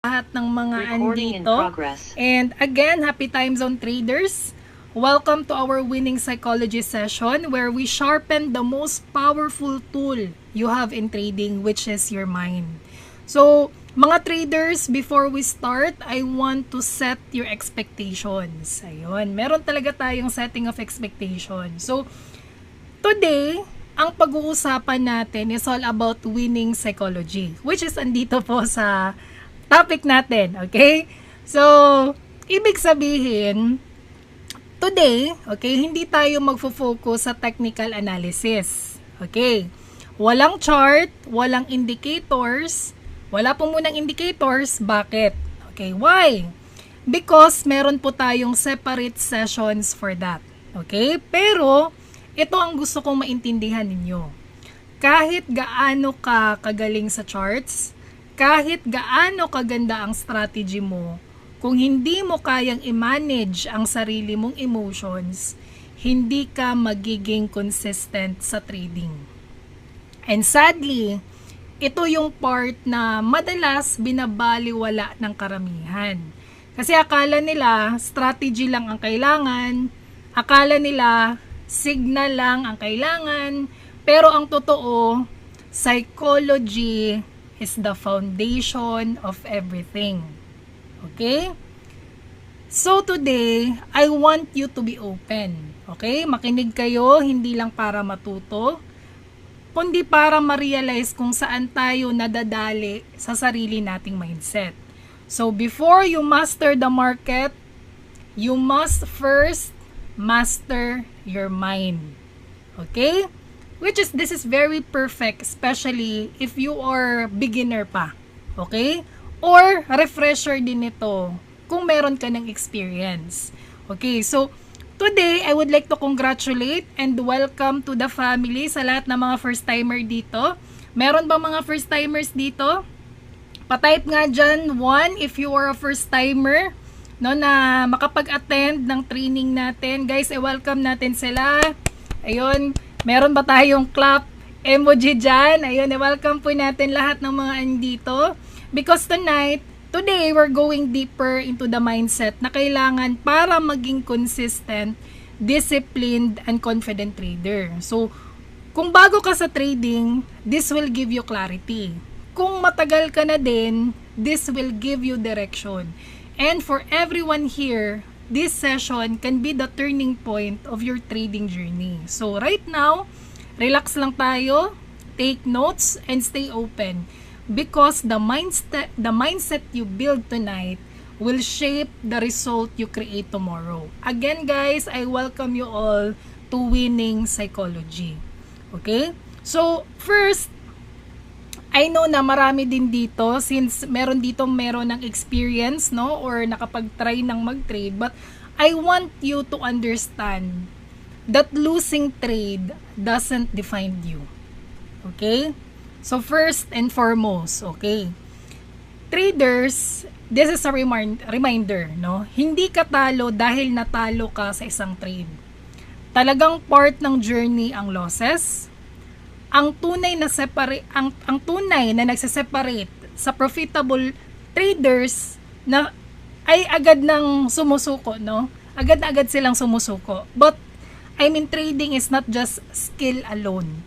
lahat ng mga andito. And again, happy time zone traders. Welcome to our winning psychology session where we sharpen the most powerful tool you have in trading, which is your mind. So, mga traders, before we start, I want to set your expectations. Ayun, meron talaga tayong setting of expectations. So, today, ang pag-uusapan natin is all about winning psychology, which is andito po sa topic natin, okay? So, ibig sabihin, today, okay, hindi tayo magfo-focus sa technical analysis, okay? Walang chart, walang indicators, wala po munang indicators, bakit? Okay, why? Because meron po tayong separate sessions for that, okay? Pero, ito ang gusto kong maintindihan ninyo. Kahit gaano ka kagaling sa charts, kahit gaano kaganda ang strategy mo, kung hindi mo kayang i-manage ang sarili mong emotions, hindi ka magiging consistent sa trading. And sadly, ito yung part na madalas binabaliwala ng karamihan. Kasi akala nila strategy lang ang kailangan, akala nila signal lang ang kailangan, pero ang totoo, psychology is the foundation of everything. Okay? So today, I want you to be open. Okay? Makinig kayo, hindi lang para matuto, kundi para ma-realize kung saan tayo nadadali sa sarili nating mindset. So before you master the market, you must first master your mind. Okay? This is very perfect, especially if you are beginner pa. Okay? Or refresher din ito kung meron ka ng experience. Okay, so today, I would like to congratulate and welcome to the family sa lahat ng mga first-timer dito. Meron ba mga first-timers dito? Pa-type nga dyan, 1 if you are a first-timer, no, na makapag-attend ng training natin. Guys, i-welcome natin sila. Ayun, meron ba tayong clap emoji dyan? Ayun, i-welcome po natin lahat ng mga andito. Because today, we're going deeper into the mindset na kailangan para maging consistent, disciplined, and confident trader. So, kung bago ka sa trading, this will give you clarity. Kung matagal ka na din, this will give you direction. And for everyone here, this session can be the turning point of your trading journey. So right now, relax lang tayo, take notes, and stay open. Because the mindset you build tonight will shape the result you create tomorrow. Again guys, I welcome you all to winning psychology. Okay? So first, I know na marami din dito since meron ng experience, no, or nakapag-try ng mag-trade, but I want you to understand that losing trade doesn't define you. Okay? So first and foremost, okay, traders, this is a reminder, no? Hindi ka talo dahil natalo ka sa isang trade. Talagang part ng journey ang losses. Ang tunay na nagse-separate sa profitable traders na ay agad nang sumusuko, no? Agad na agad silang sumusuko. But I mean, trading is not just skill alone.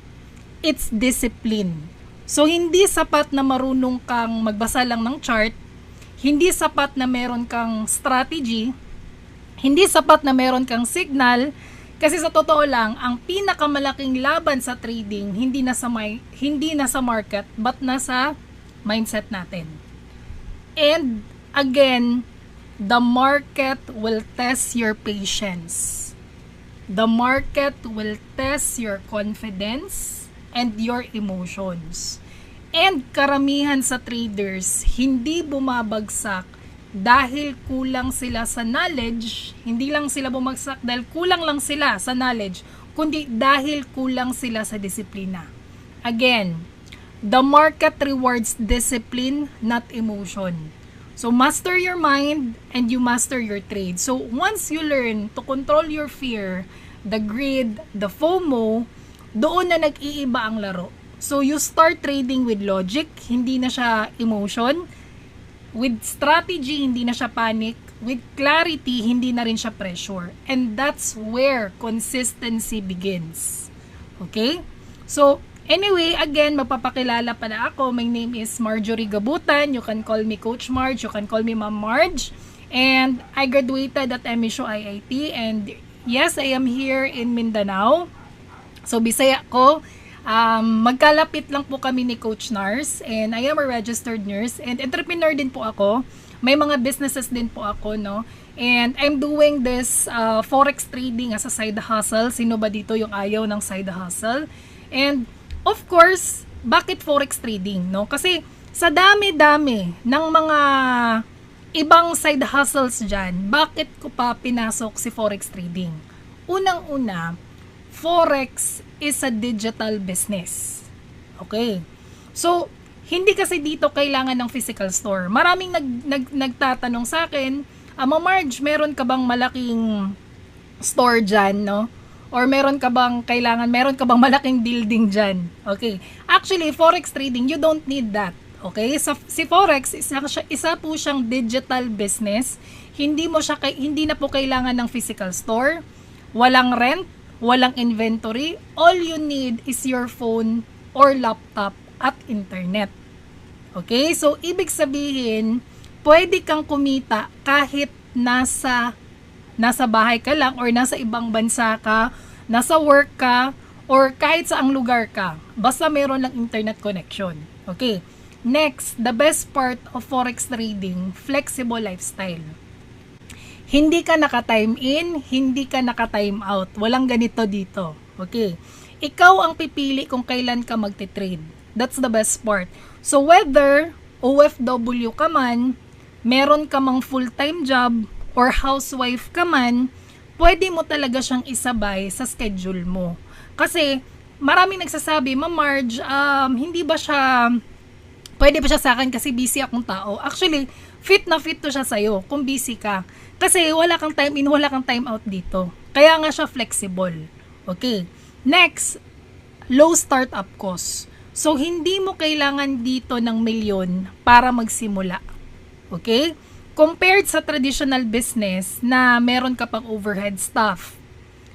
It's discipline. So hindi sapat na marunong kang magbasa lang ng chart, hindi sapat na meron kang strategy, hindi sapat na meron kang signal. Kasi sa totoo lang, ang pinakamalaking laban sa trading, hindi na sa market, but nasa mindset natin. And again, the market will test your patience. The market will test your confidence and your emotions. And karamihan sa traders, hindi bumabagsak dahil kulang sila sa knowledge, hindi lang sila bumagsak dahil kulang lang sila sa knowledge, kundi dahil kulang sila sa disiplina. Again, the market rewards discipline, not emotion. So, master your mind and you master your trade. So, once you learn to control your fear, the greed, the FOMO, doon na nag-iiba ang laro. So, you start trading with logic, hindi na siya emotion. With strategy, hindi na siya panic. With clarity, hindi na rin siya pressure. And that's where consistency begins. Okay? So, anyway, again, magpapakilala pala ako. My name is Marjorie Gabutan. You can call me Coach Marge. You can call me Ma'am Marge. And I graduated at MSU IIT. And yes, I am here in Mindanao. So, Bisaya ko. Magkalapit lang po kami ni Coach Nars, and I am a registered nurse, and entrepreneur din po ako. May mga businesses din po ako, no? And I'm doing this forex trading as a side hustle. Sino ba dito yung ayaw ng side hustle? And of course, bakit forex trading, no? Kasi sa dami-dami ng mga ibang side hustles dyan, bakit ko pa pinasok si forex trading? Unang-una, forex is a digital business. Okay. So, hindi kasi dito kailangan ng physical store. Maraming nagtatanong sa akin, Ma'am Marge, meron ka bang malaking store dyan, no? Or meron ka bang malaking building dyan? Okay. Actually, forex trading, you don't need that. Okay? Si forex, isa po siyang digital business. Hindi na po kailangan ng physical store. Walang rent. Walang inventory. All you need is your phone or laptop at internet. Okay? So, ibig sabihin, pwede kang kumita kahit nasa bahay ka lang or nasa ibang bansa ka, nasa work ka, or kahit saang lugar ka. Basta meron lang internet connection. Okay? Next, the best part of forex trading, flexible lifestyle. Hindi ka naka-time in, hindi ka naka-time out. Walang ganito dito. Okay. Ikaw ang pipili kung kailan ka magte-trade. That's the best part. So whether OFW ka man, meron ka mang full-time job, or housewife ka man, pwede mo talaga siyang isabay sa schedule mo. Kasi maraming nagsasabi, Ma'am Marge, pwede ba siya sa akin kasi busy akong tao? Actually, fit na fit to siya sa'yo kung busy ka. Kasi wala kang time in, wala kang time out dito. Kaya nga siya flexible. Okay. Next, low startup cost. So, hindi mo kailangan dito ng milyon para magsimula. Okay? Compared sa traditional business na meron ka pang overhead staff,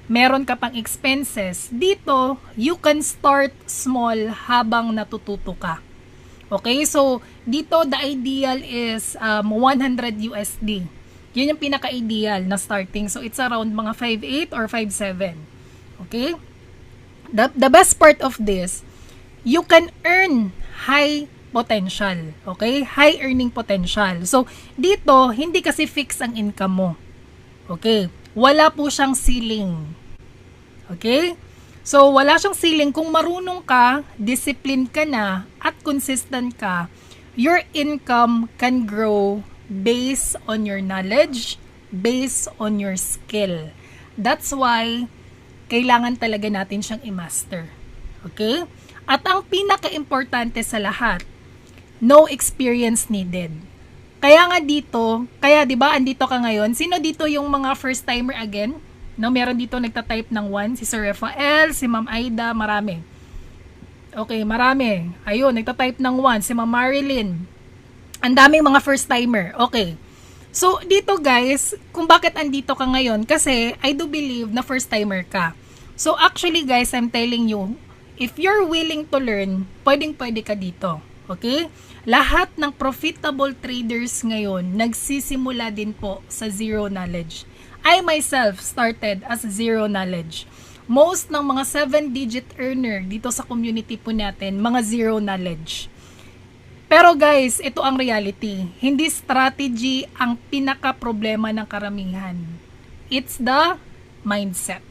meron ka pang expenses, dito, you can start small habang natututo ka. Okay? So, dito, the ideal is 100 USD. Yun yung pinaka-ideal na starting. So, it's around mga 5.8 or 5.7. Okay? The best part of this, you can earn high potential. Okay? High earning potential. So, dito, hindi kasi fix ang income mo. Okay? Wala po siyang ceiling. Okay? So, wala siyang ceiling. Kung marunong ka, disciplined ka na, at consistent ka, your income can grow based on your knowledge, based on your skill. That's why, kailangan talaga natin siyang i-master. Okay? At ang pinaka-importante sa lahat, no experience needed. Kaya nga dito, di ba andito ka ngayon, sino dito yung mga first timer again? No, meron dito nagta-type ng 1, si Sir Rafael, si Ma'am Aida, marami. Okay, marami. Ayun, nagta-type ng 1, si Ma'am Marilyn. Ang daming mga first timer. Okay. So, dito guys, kung bakit andito ka ngayon, kasi I do believe na first timer ka. So, actually guys, I'm telling you, if you're willing to learn, pwedeng-pwede ka dito. Okay? Lahat ng profitable traders ngayon, nagsisimula din po sa zero knowledge. I myself started as zero knowledge. Most ng mga 7-digit earner dito sa community po natin, mga zero knowledge. Pero guys, ito ang reality. Hindi strategy ang pinaka-problema ng karamihan. It's the mindset.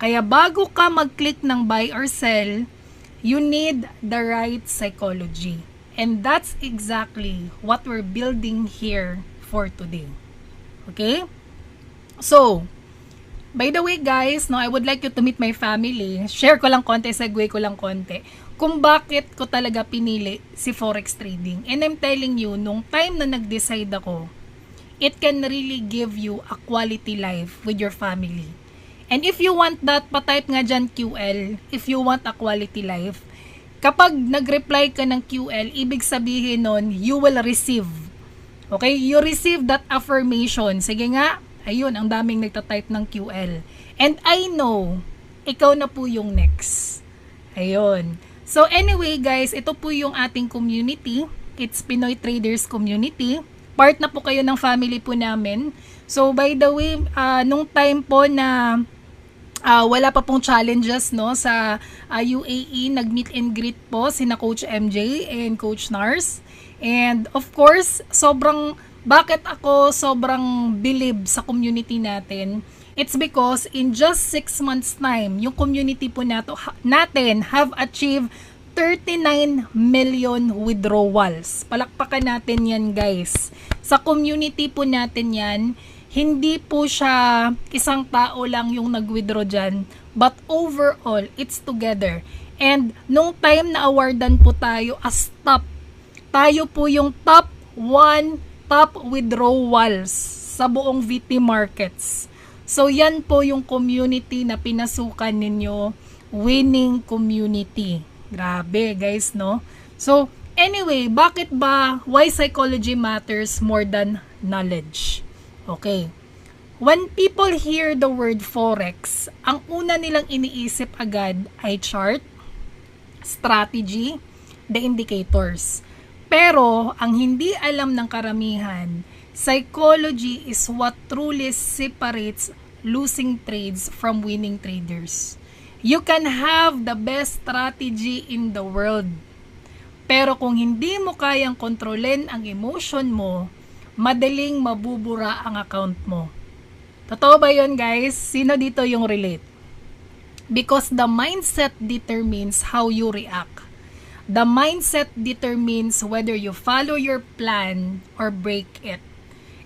Kaya bago ka mag-click ng buy or sell, you need the right psychology. And that's exactly what we're building here for today. Okay? So, by the way guys, no, I would like you to meet my family. Share ko lang konti, segue ko lang konti. Kung bakit ko talaga pinili si forex trading. And I'm telling you, nung time na nag-decide ako, it can really give you a quality life with your family. And if you want that, pa-type nga dyan QL, if you want a quality life. Kapag nag-reply ka ng QL, ibig sabihin nun, you will receive Okay, you receive that affirmation. Sige nga, ayun, ang daming nagtatype ng QL. And I know, ikaw na po yung next. Ayun. So anyway guys, ito po yung ating community. It's Pinoy Traders Community. Part na po kayo ng family po namin. So by the way, nung time po na wala pa pong challenges no sa UAE, nag-meet and greet po sina Coach MJ and Coach Nars. And of course, bakit ako sobrang believe sa community natin? It's because in just 6 months time, yung community po natin have achieved 39 million withdrawals. Palakpakan natin yan guys. Sa community po natin yan, hindi po siya isang tao lang yung nag-withdraw dyan, but overall, it's together. And nung time na awardan po tayo as top, tayo po yung top withdrawals sa buong VT Markets. So yan po yung community na pinasukan ninyo, winning community. Grabe guys, no? So anyway, why psychology matters more than knowledge? Okay. When people hear the word Forex, ang una nilang iniisip agad ay chart, strategy, the indicators. Pero, ang hindi alam ng karamihan, psychology is what truly separates losing trades from winning traders. You can have the best strategy in the world. Pero kung hindi mo kayang kontrolin ang emotion mo, madaling mabubura ang account mo. Totoo ba yun guys? Sino dito yung relate? Because the mindset determines how you react. The mindset determines whether you follow your plan or break it.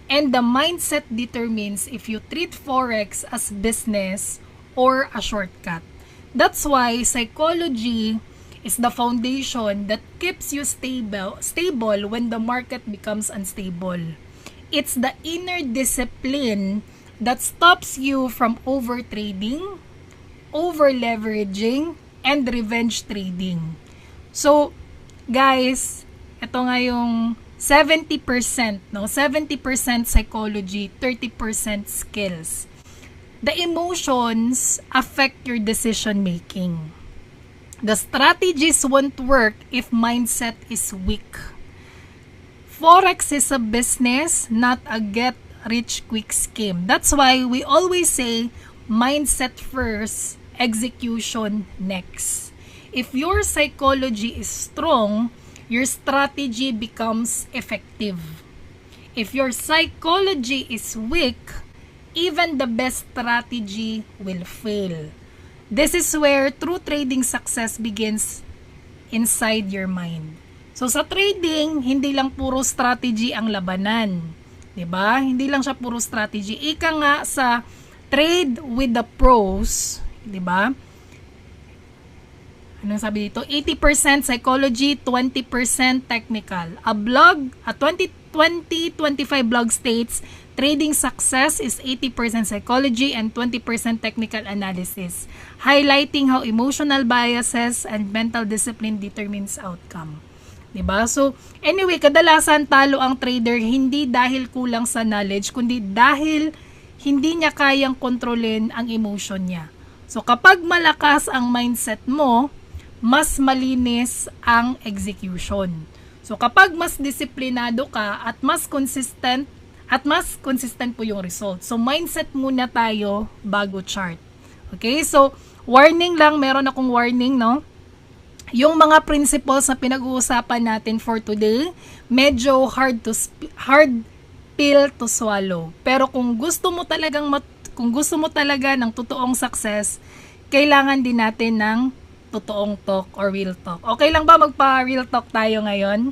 And the mindset determines if you treat Forex as business or a shortcut. That's why psychology is the foundation that keeps you stable when the market becomes unstable. It's the inner discipline that stops you from over-trading, over-leveraging, and revenge trading. So, guys, ito nga yung 70%, no? 70% psychology, 30% skills. The emotions affect your decision making. The strategies won't work if mindset is weak. Forex is a business, not a get-rich-quick scheme. That's why we always say, mindset first, execution next. If your psychology is strong, your strategy becomes effective. If your psychology is weak, even the best strategy will fail. This is where true trading success begins inside your mind. So sa trading, hindi lang puro strategy ang labanan. 'Di ba? Hindi lang siya puro strategy. Ika nga sa trade with the pros, 'di ba? Anong sabi dito? 80% psychology, 20% technical. A 2025 blog states, trading success is 80% psychology and 20% technical analysis, highlighting how emotional biases and mental discipline determines outcome. Diba? So, anyway, kadalasan talo ang trader hindi dahil kulang sa knowledge, kundi dahil hindi niya kayang kontrolin ang emotion niya. So, kapag malakas ang mindset mo, mas malinis ang execution. So, kapag mas disiplinado ka at mas consistent po yung result. So, mindset muna tayo bago chart. Okay? So, warning lang, meron akong warning, no? Yung mga principles na pinag-uusapan natin for today, medyo hard pill to swallow. Pero kung gusto mo talaga ng totoong success, kailangan din natin ng totoong talk or real talk. Okay lang ba magpa-real talk tayo ngayon?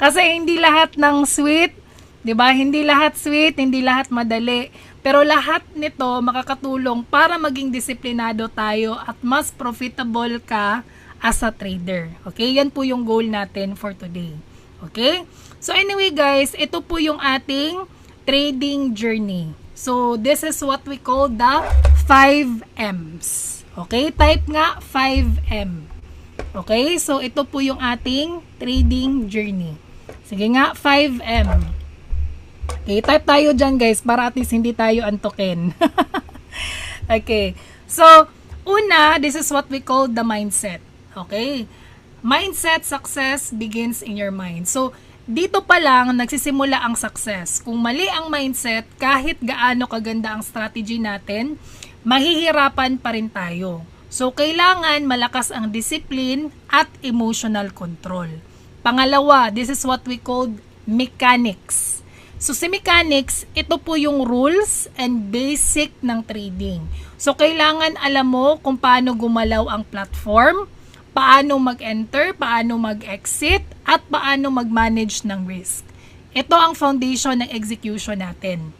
Kasi hindi lahat ng sweet, 'di ba? Hindi lahat sweet, hindi lahat madali. Pero lahat nito makakatulong para maging disiplinado tayo at mas profitable ka as a trader. Okay? Yan po yung goal natin for today. Okay? So anyway guys, ito po yung ating trading journey. So this is what we call the 5 M's. Okay? Type nga 5M. Okay? So ito po yung ating trading journey. Sige nga, 5M. Okay, type tayo dyan guys para at least hindi tayo antukin. Okay. So, una, this is what we call the mindset. Okay? Mindset success begins in your mind. So, dito pa lang nagsisimula ang success. Kung mali ang mindset, kahit gaano kaganda ang strategy natin, mahihirapan pa rin tayo. So, kailangan malakas ang discipline at emotional control. Pangalawa, this is what we call mechanics. So, si mechanics, ito po yung rules and basic ng trading. So, kailangan alam mo kung paano gumalaw ang platform, paano mag-enter, paano mag-exit, at paano mag-manage ng risk. Ito ang foundation ng execution natin.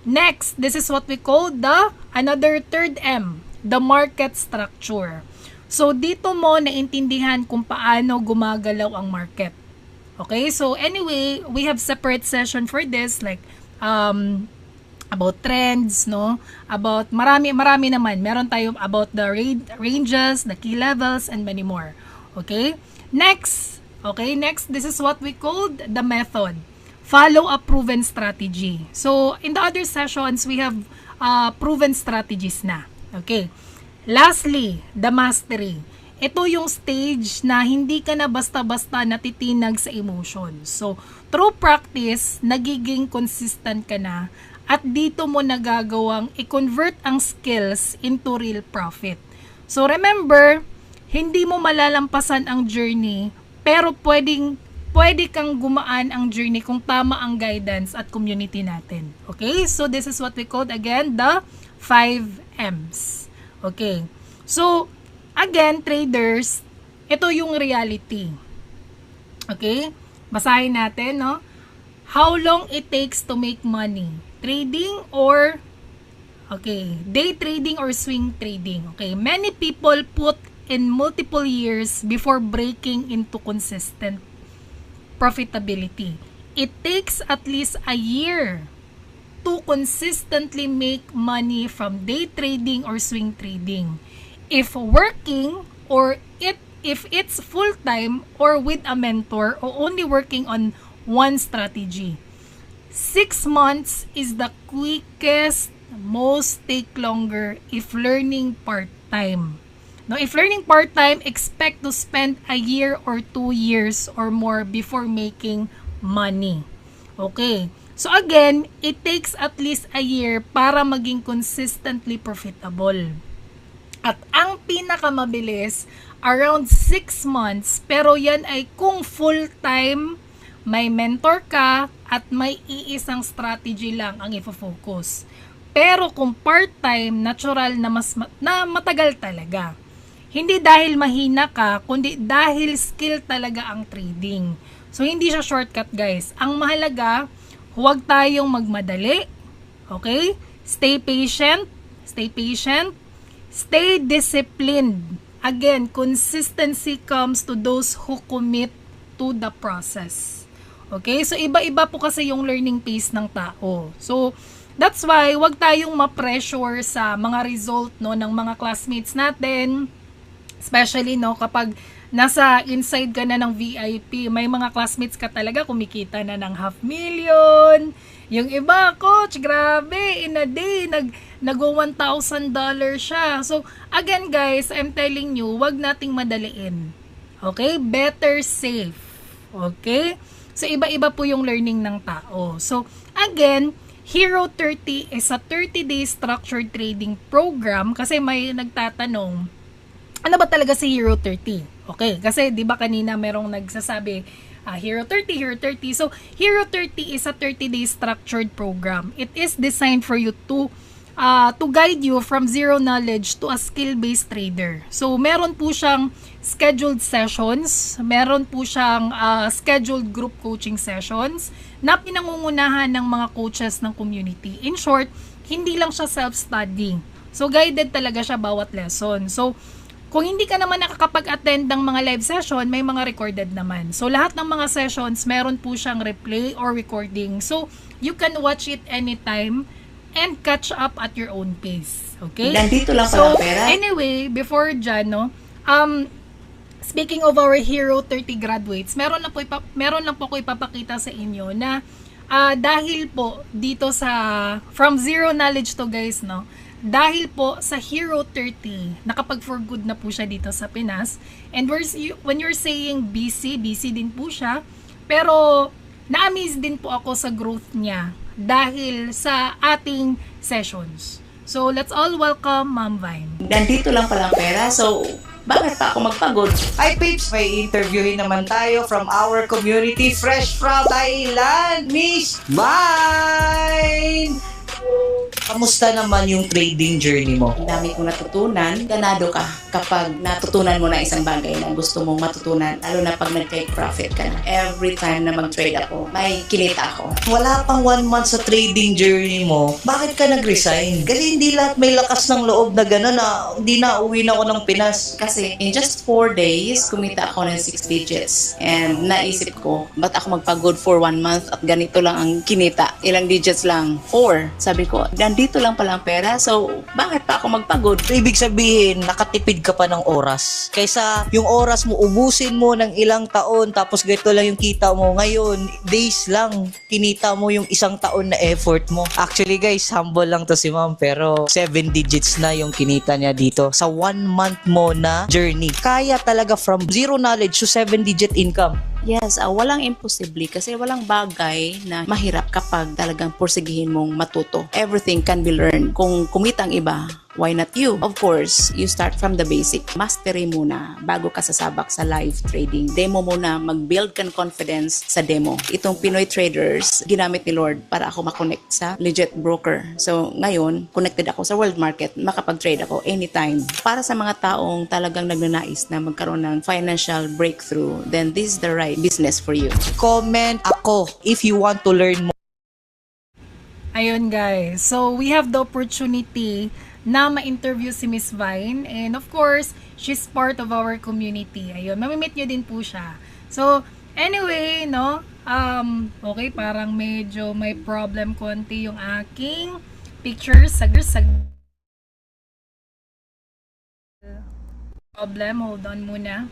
Next, this is what we call another third M, the market structure. So, dito mo naintindihan kung paano gumagalaw ang market. Okay, so anyway, we have separate session for this, like about trends, no? About marami naman. Meron tayo about the ranges, the key levels, and many more. Okay? Next, this is what we called the method. Follow a proven strategy. So, in the other sessions, we have proven strategies na. Okay? Lastly, the mastery. Ito yung stage na hindi ka na basta-basta natitinag sa emotion. So, through practice, nagiging consistent ka na at dito mo nagagawang i-convert ang skills into real profit. So, remember, hindi mo malalampasan ang journey, pero pwede kang gumaan ang journey kung tama ang guidance at community natin. Okay? So, this is what we called again, the 5 M's. Okay? So, again, traders, ito yung reality. Okay? Basahin natin, no? How long it takes to make money? Trading or, day trading or swing trading. Okay? Many people put in multiple years before breaking into consistent profitability. It takes at least a year to consistently make money from day trading or swing trading. If working or if it's full-time or with a mentor or only working on one strategy. 6 months is the quickest, most take longer if learning part-time. Now, if learning part-time, expect to spend a year or 2 years or more before making money. Okay. So again, it takes at least a year para maging consistently profitable. At ang pinakamabilis, around 6 months, pero yan ay kung full-time, may mentor ka, at may iisang strategy lang ang ifo-focus. Pero kung part-time, natural na matagal talaga. Hindi dahil mahina ka, kundi dahil skill talaga ang trading. So, hindi siya shortcut, guys. Ang mahalaga, huwag tayong magmadali. Okay? Stay patient. Stay disciplined. Again, consistency comes to those who commit to the process. Okay? So, iba-iba po kasi yung learning pace ng tao. So, that's why, wag tayong ma-pressure sa mga result, no, ng mga classmates natin. Especially, no, kapag nasa inside ka na ng VIP, may mga classmates ka talaga kumikita na ng 500,000. Yung iba, coach, grabe, in a day, nag-$1,000 siya. So, again guys, I'm telling you, wag nating madaliin. Okay? Better safe. Okay? So, iba-iba po yung learning ng tao. So, again, Hero 30 is a 30-day structured trading program kasi may nagtatanong, ano ba talaga si Hero 30? Okay, kasi 'di ba kanina merong nagsasabi Hero 30. So, Hero 30 is a 30-day structured program. It is designed for you to guide you from zero knowledge to a skill-based trader. So, meron po siyang scheduled sessions, meron po siyang scheduled group coaching sessions na pinangungunahan ng mga coaches ng community. In short, hindi lang siya self-study. So, guided talaga siya bawat lesson. So, kung hindi ka naman nakakapag-attend ng mga live session, may mga recorded naman. So, lahat ng mga sessions, meron po siyang replay or recording. So, you can watch it anytime and catch up at your own pace. Okay? Nandito lang so, pala pera. Anyway, before dyan, no, speaking of our Hero 30 graduates, meron lang po ako ipapakita sa inyo na dahil po dito sa from zero knowledge to guys, no, dahil po sa Hero 30 nakapag for good na po siya dito sa Pinas, and when you're saying busy din po siya, pero na-amaze din po ako sa growth niya dahil sa ating sessions. So let's all welcome Ma'am Vine. Nandito lang palang pera, so bakit pa ako magpagod? Hi peeps, may interviewin naman tayo from our community, fresh from Thailand, Miss Vine! Kamusta naman yung trading journey mo? Ang dami kong natutunan. Ganado ka kapag natutunan mo na isang bagay na gusto mong matutunan, lalo na pag nag-take profit ka na. Every time na mag-trade ako, may kinita ako. Wala pang 1 month sa trading journey mo, bakit ka nag-resign? Kasi hindi lahat may lakas ng loob na gano'n na hindi na uwi na ako ng Pinas. Kasi in just 4 days, kumita ako ng 6 digits. And naisip ko, ba't ako magpagod for 1 month at ganito lang ang kinita? Ilang digits lang? 4. Sabi ko, nandito lang palang pera, so bakit pa ako magpagod? So, ibig sabihin, nakatipid ka pa ng oras. Kaysa yung oras mo, ubusin mo ng ilang taon, tapos ganito lang yung kita mo. Ngayon, days lang, kinita mo yung 1 taon na effort mo. Actually guys, humble lang to si ma'am, pero 7 digits na yung kinita niya dito sa 1 month mo na journey. Kaya talaga from zero knowledge to 7-digit income. Yes, walang imposible kasi walang bagay na mahirap kapag talagang porsigihin mong matuto. Everything can be learned. Kung kumita ang iba, why not you? Of course, you start from the basic. Mastery muna bago ka sasabak sa live trading. Demo muna, mag-build ka ng confidence sa demo. Itong Pinoy traders, ginamit ni Lord para ako makonect sa legit broker. So ngayon, connected ako sa world market, makapag-trade ako anytime. Para sa mga taong talagang nagnanais na magkaroon ng financial breakthrough, then this is the right business for you. Comment ako if you want to learn more. Ayun guys, so we have the opportunity na ma-interview si Miss Vine, and of course, she's part of our community. Ayun, mamimit nyo din po siya. So, anyway, no, okay, parang medyo may problem konti yung aking pictures. Problem, hold on muna.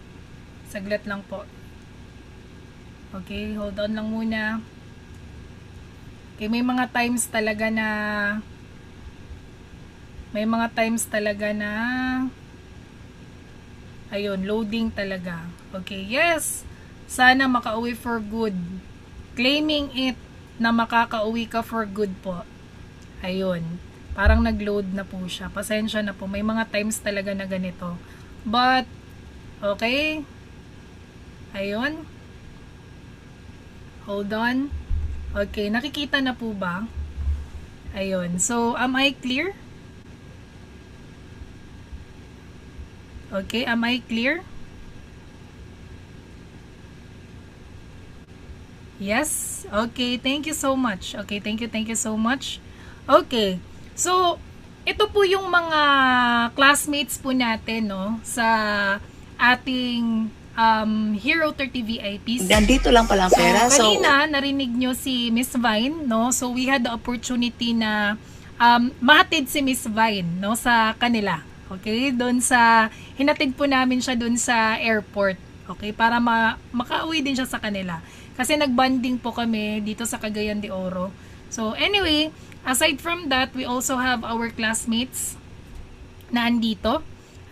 Saglit lang po. Okay, hold on lang muna. Okay, may mga times talaga na ayun, loading talaga. Okay, yes. Sana makauwi for good. Claiming it na makakauwi ka for good po. Ayun. Parang nag-load na po siya. Pasensya na po. May mga times talaga na ganito. But, okay. Ayun. Hold on. Okay, nakikita na po ba? Ayun. So, am I clear? Okay, am I clear? Yes? Okay, thank you so much. Okay, thank you so much. Okay. So, ito po yung mga classmates po natin, no, sa ating Hero 30 VIPs. Nandito lang palang pera, so kanina narinig nyo si Miss Vine, no? So we had the opportunity na mahatid si Miss Vine, no, sa kanila. Okay? Doon sa hinatid po namin siya doon sa airport. Okay? Para makauwi din siya sa kanila. Kasi nagbanding po kami dito sa Cagayan de Oro. So anyway, aside from that, we also have our classmates na andito.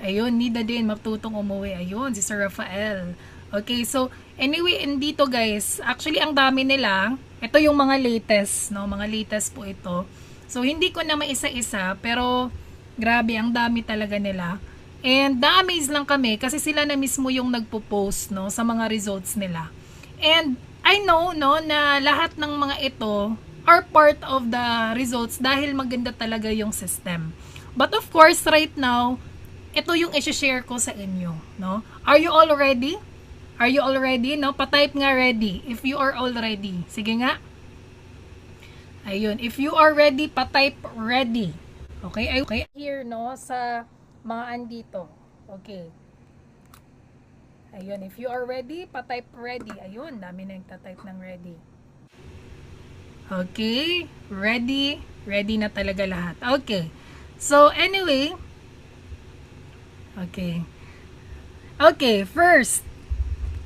Ayun, nida din, matutong umuwi. Ayun, si Sir Rafael. Okay, so, anyway, andito guys, actually, ang dami nila. Ito yung mga latest, no? Mga latest po ito. So, hindi ko na maisa-isa, pero, grabe, ang dami talaga nila. And, na-amaze lang kami, kasi sila na mismo yung nagpo-post, no? Sa mga results nila. And, I know, no, na lahat ng mga ito are part of the results dahil maganda talaga yung system. But, of course, right now, ito yung i-share ko sa inyo, no? Are you all ready? Are you all ready, no? Pa-type nga ready if you are all ready. Sige nga. Ayun, if you are ready, pa-type ready. Okay? Okay, here, no, sa mga andito. Okay. Ayun, if you are ready, pa-type ready. Ayun, dami na nagta-type ng ready. Okay, ready. Ready na talaga lahat. Okay. So, anyway, okay. Okay, first,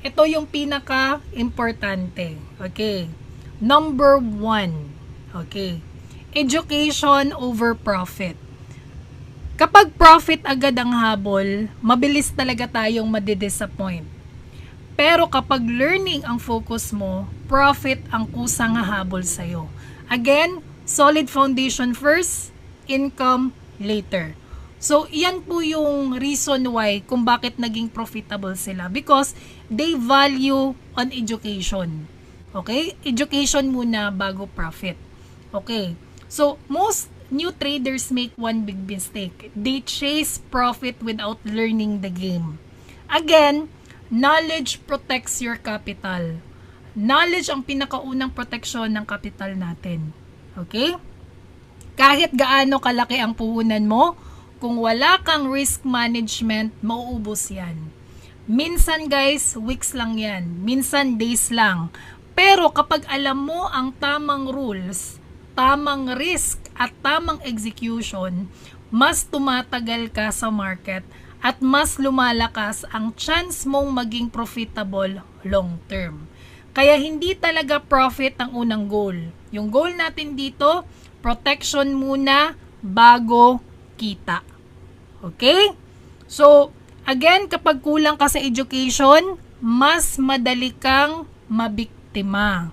ito yung pinaka-importante. Okay. Number 1. Okay. Education over profit. Kapag profit agad ang habol, mabilis talaga tayong madidisappoint. Pero kapag learning ang focus mo, profit ang kusang hahabol sa'yo. Again, solid foundation first, income later. So, yan po yung reason why kung bakit naging profitable sila. Because they value on education. Okay? Education muna bago profit. Okay. So, most new traders make one big mistake. They chase profit without learning the game. Again, knowledge protects your capital. Knowledge ang pinakaunang proteksyon ng capital natin. Okay? Kahit gaano kalaki ang puhunan mo, kung wala kang risk management, mauubos yan. Minsan guys, weeks lang yan. Minsan days lang. Pero kapag alam mo ang tamang rules, tamang risk at tamang execution, mas tumatagal ka sa market at mas lumalakas ang chance mong maging profitable long term. Kaya hindi talaga profit ang unang goal. Yung goal natin dito, protection muna bago kita. Okay? So, again, kapag kulang ka sa education, mas madali kang mabiktima.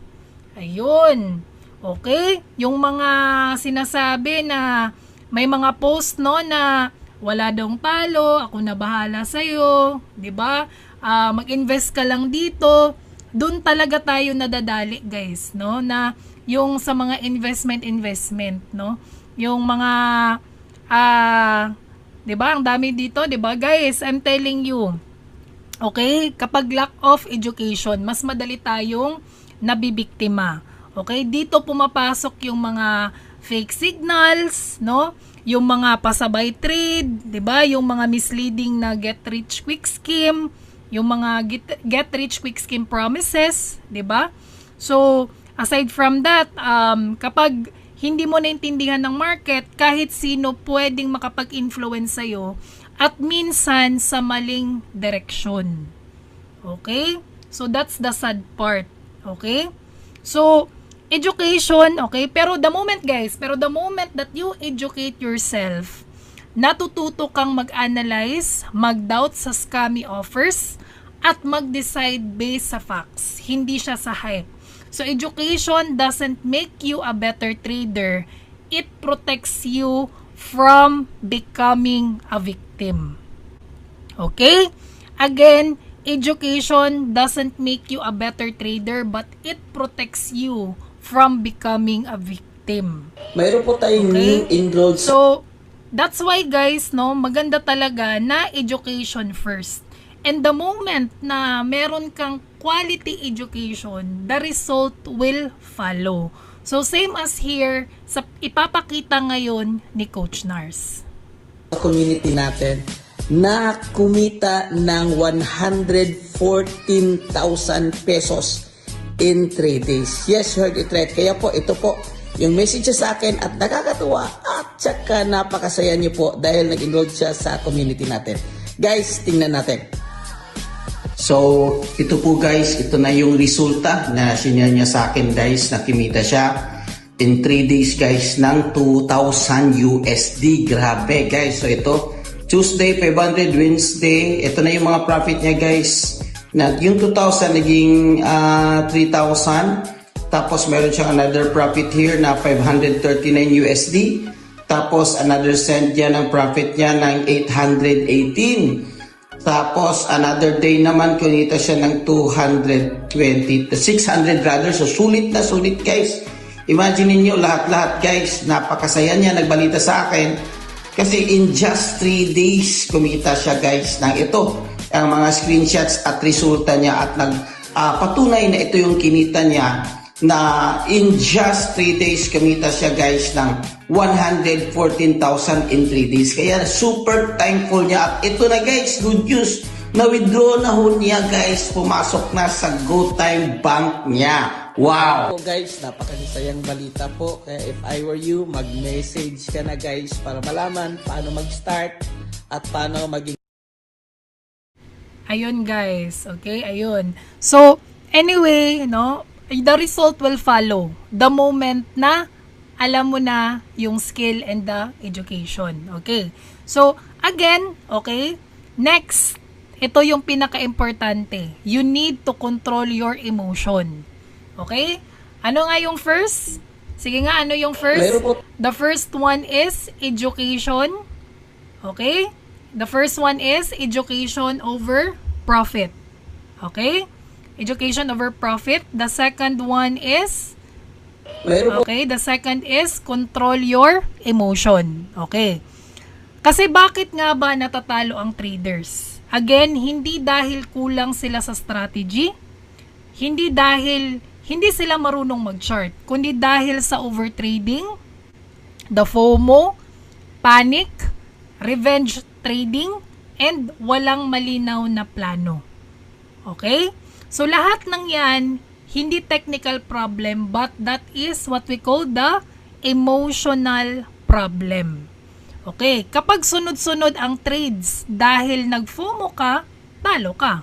Ayun. Okay? Yung mga sinasabi na may mga post no na wala daw talo, ako na bahala sa'yo, 'di ba? Mag-invest ka lang dito. Doon talaga tayo nadadali, guys, no? Na yung sa mga investment, no? Yung mga 'di ba? Ang dami dito, 'di ba, guys? I'm telling you. Okay? Kapag lack of education, mas madali tayong nabibiktima. Okay, dito pumapasok yung mga fake signals, no? Yung mga pasabay trade, 'di ba? Yung mga misleading na get rich quick scheme, yung mga get rich quick scheme promises, 'di ba? So, aside from that, kapag hindi mo naintindihan ng market, kahit sino pwedeng makapag-influence sa'yo at minsan sa maling direksyon. Okay? So, that's the sad part. Okay? So, education, okay? Pero the moment that you educate yourself, natututo kang mag-analyze, mag-doubt sa scammy offers, at mag-decide based sa facts. Hindi siya sa hype. So, education doesn't make you a better trader. It protects you from becoming a victim. Okay? Again, education doesn't make you a better trader, but it protects you from becoming a victim. Mayroon po tayong new enrolled. So, that's why guys, no, maganda talaga na education first. And the moment na meron kang quality education, the result will follow. So, same as here, sa ipapakita ngayon ni Coach Nars. Sa community natin na kumita ng 114,000 pesos in 3 days. Yes, you heard it right. Kaya po, ito po yung message sa akin at nakakatuwa at saka napakasaya niyo po dahil nag-enroll siya sa community natin. Guys, tingnan natin. So, ito po guys, ito na yung resulta na sinare niya sa akin guys, na kimita siya in 3 days guys ng 2,000 USD. Grabe guys. So, ito, Tuesday, 500, Wednesday, ito na yung mga profit niya guys. Yung 2,000 naging 3,000. Tapos meron siyang another profit here na 539 USD. Tapos another cent niya ng profit niya ng 818. Tapos another day naman kunita siya ng 600 rather. So sulit na sulit guys. Imagine niyo lahat-lahat guys. Napakasaya niya, nagbalita sa akin. Kasi in just 3 days kumita siya guys ng ito. Ang mga screenshots at resulta niya at patunay na ito yung kinita niya na in just 3 days kumita siya guys ng 114,000 in 3 days. Kaya super thankful niya. At ito na guys, good news. Na-withdraw na ho niya guys. Pumasok na sa GoTime Bank niya. Wow! Po guys, napakasayang balita po. Kaya if I were you, mag-message ka na guys para malaman paano mag-start at paano maging. Ayun guys, okay, ayun. So, anyway, no, the result will follow the moment na alam mo na yung skill and the education. Okay. So, again, okay, next, ito yung pinaka-importante. You need to control your emotion. Okay? Ano nga yung first? Sige nga, ano yung first? The first one is education. Okay? The first one is education over profit. Okay? Education over profit. The second one is okay, the second is control your emotion. Okay. Kasi bakit nga ba natatalo ang traders? Again, hindi dahil kulang sila sa strategy, hindi dahil hindi sila marunong mag-chart, kundi dahil sa overtrading, the FOMO, panic, revenge trading, and walang malinaw na plano. Okay? So, lahat ng yan, hindi technical problem, but that is what we call the emotional problem. Okay? Kapag sunod-sunod ang trades dahil nag-FOMO ka, talo ka.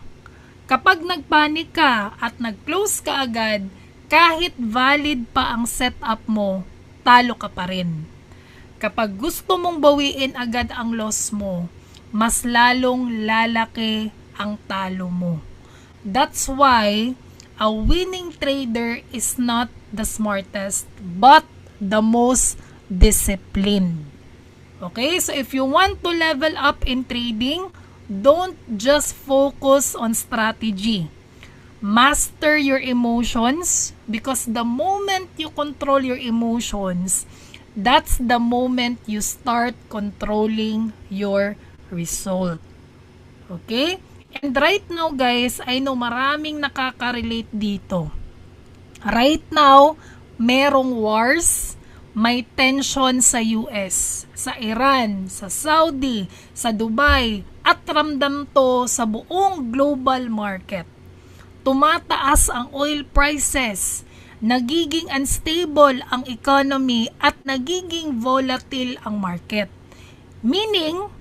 Kapag nagpanic ka at nag-close ka agad, kahit valid pa ang setup mo, talo ka pa rin. Kapag gusto mong bawiin agad ang loss mo, mas lalong lalaki ang talo mo. That's why a winning trader is not the smartest, but the most disciplined. Okay? So if you want to level up in trading, don't just focus on strategy. Master your emotions, because the moment you control your emotions, that's the moment you start controlling your result. Okay? And right now guys, I know maraming nakaka-relate dito. Right now, merong wars, may tension sa US, sa Iran, sa Saudi, sa Dubai, at ramdam to sa buong global market. Tumataas ang oil prices, nagiging unstable ang economy at nagiging volatile ang market. Meaning,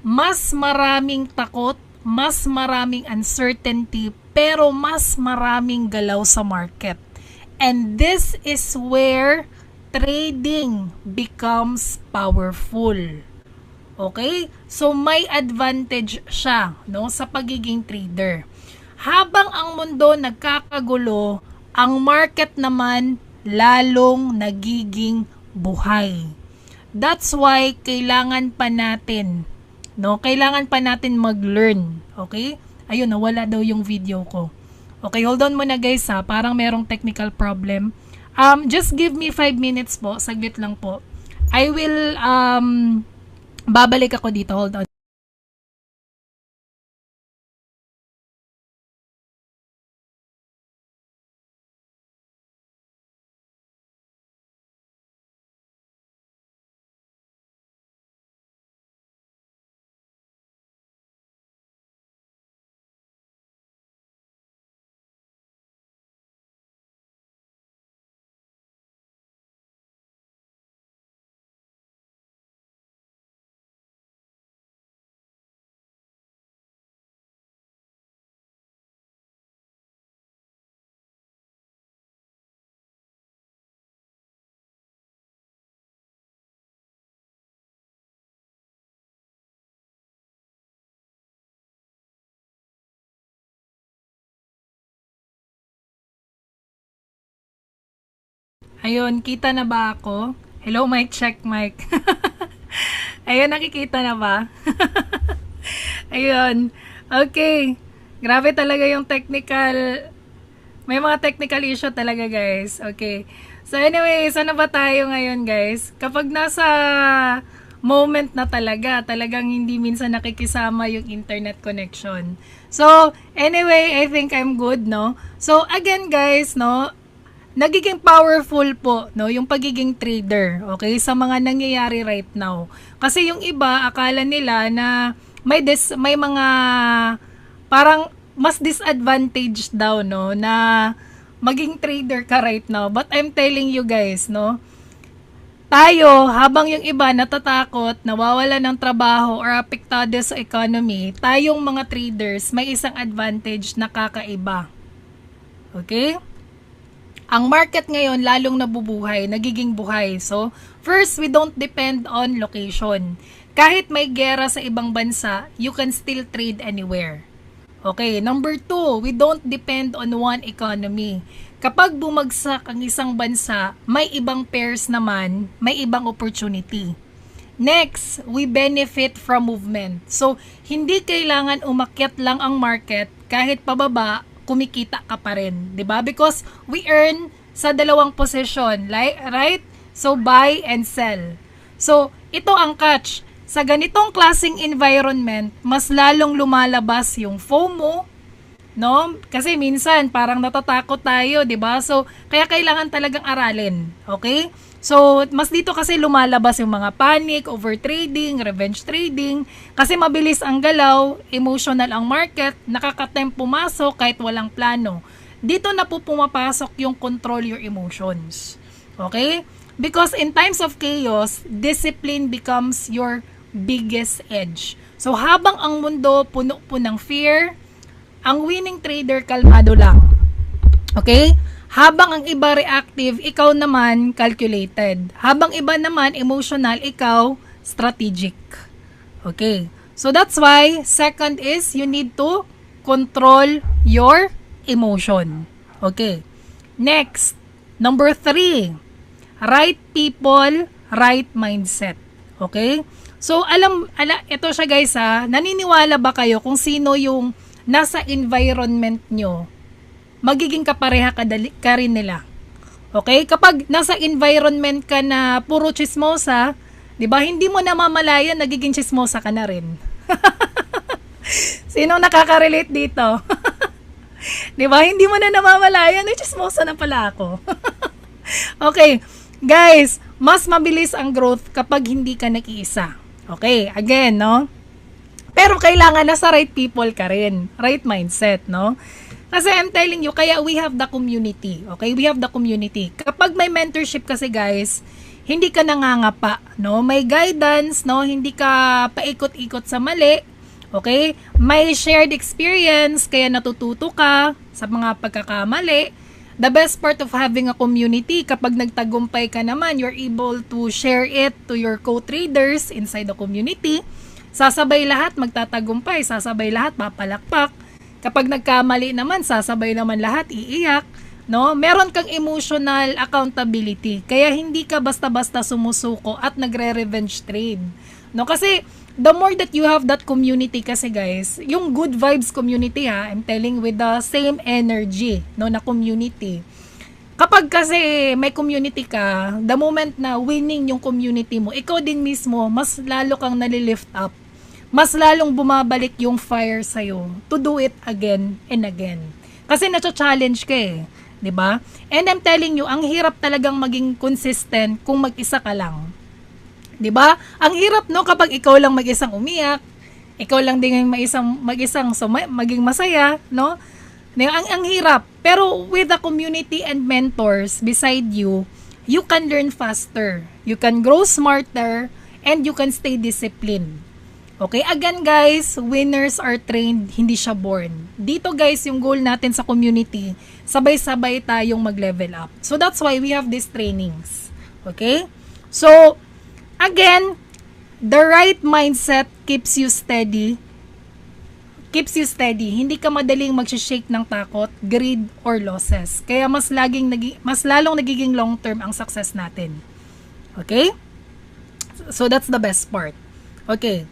mas maraming takot, mas maraming uncertainty, pero mas maraming galaw sa market. And this is where trading becomes powerful. Okay? So may advantage siya, no, sa pagiging trader. Habang ang mundo nagkakagulo, ang market naman lalong nagiging buhay. That's why kailangan pa natin, no? Kailangan pa natin mag-learn. Okay? Ayun, nawala daw yung video ko. Okay, hold on muna guys ha. Parang merong technical problem. Just give me 5 minutes po. Saglit lang po. I will, babalik ako dito. Hold on. Ayun, kita na ba ako? Hello, mic check, mic. Ayun, nakikita na ba? Ayun. Okay. Grabe talaga yung technical. May mga technical issue talaga, guys. Okay. So anyway, saan na ba tayo ngayon, guys? Kapag nasa moment na talagang hindi minsan nakikisama yung internet connection. So, anyway, I think I'm good, no? So, again, guys, no? Nagiging powerful po, no, yung pagiging trader, okay, sa mga nangyayari right now. Kasi yung iba, akala nila na may mga parang mas disadvantage daw, no, na maging trader ka right now. But I'm telling you guys, no, tayo, habang yung iba natatakot, nawawala ng trabaho or apektado sa economy, tayong mga traders may isang advantage na kakaiba. Okay? Ang market ngayon lalong nabubuhay, nagiging buhay. So, first, we don't depend on location. Kahit may gera sa ibang bansa, you can still trade anywhere. Okay, number 2, we don't depend on one economy. Kapag bumagsak ang isang bansa, may ibang pairs naman, may ibang opportunity. Next, we benefit from movement. So, hindi kailangan umakyat lang ang market, kahit pababa, kumikita ka pa rin, 'di ba? Because we earn sa dalawang posisyon, right? So buy and sell. So ito ang catch. Sa ganitong klaseng environment, mas lalong lumalabas yung FOMO, no? Kasi minsan parang natatakot tayo, 'di ba? So kaya kailangan talagang aralin, okay? So, mas dito kasi lumalabas yung mga panic, overtrading, revenge trading. Kasi mabilis ang galaw, emotional ang market, nakakatempt pumasok kahit walang plano. Dito na po pumapasok yung control your emotions. Okay? Because in times of chaos, discipline becomes your biggest edge. So, habang ang mundo puno po ng fear, ang winning trader kalmado lang. Okay? Habang ang iba reactive, ikaw naman calculated. Habang iba naman emotional, ikaw strategic. Okay. So that's why second is you need to control your emotion. Okay. Next, number 3. Right people, right mindset. Okay? So ito siya guys ha, naniniwala ba kayo kung sino yung nasa environment nyo? Magiging kapareha ka rin nila. Okay? Kapag nasa environment ka na puro chismosa, 'di ba? Hindi mo namamalayan nagiging chismosa ka na rin. Sino nakaka-relate dito? 'Di ba? Hindi mo na namamalayan, chismosa na pala ako. Okay. Guys, mas mabilis ang growth kapag hindi ka nag-iisa. Okay? Again, no? Pero kailangan nasa right people ka rin. Right mindset, no? Kasi I'm telling you, kaya we have the community. Okay? We have the community. Kapag may mentorship kasi guys, hindi ka nangangapa, no? May guidance, no? Hindi ka paikot-ikot sa mali. Okay? May shared experience, kaya natututo ka sa mga pagkakamali. The best part of having a community, kapag nagtagumpay ka naman, you're able to share it to your co-traders inside the community. Sasabay lahat magtatagumpay, sasabay lahat papalakpak. Kapag nagkamali naman, sasabay naman lahat iiyak, no? Meron kang emotional accountability. Kaya hindi ka basta-basta sumusuko at nagre-revenge trade. No? Kasi the more that you have that community kasi guys, yung good vibes community ha, I'm telling with the same energy, no, na community. Kapag kasi may community ka, the moment na winning yung community mo, ikaw din mismo, mas lalo kang nalilift up. Mas lalong bumabalik yung fire sa'yo to do it again and again. Kasi na-challenge ka eh. 'Di ba? And I'm telling you, ang hirap talagang maging consistent kung mag-isa ka lang. 'Di ba? Ang hirap no kapag ikaw lang mag-isang umiyak, ikaw lang din mag-isang maging masaya, no? Ang hirap. Pero with a community and mentors beside you, you can learn faster. You can grow smarter and you can stay disciplined. Okay, again guys, winners are trained, hindi siya born. Dito guys, yung goal natin sa community, sabay-sabay tayong mag-level up. So that's why we have these trainings. Okay? So, again, the right mindset keeps you steady. Hindi ka madaling mag-shake ng takot, greed, or losses. Kaya mas lalong nagiging long-term ang success natin. Okay? So that's the best part. Okay.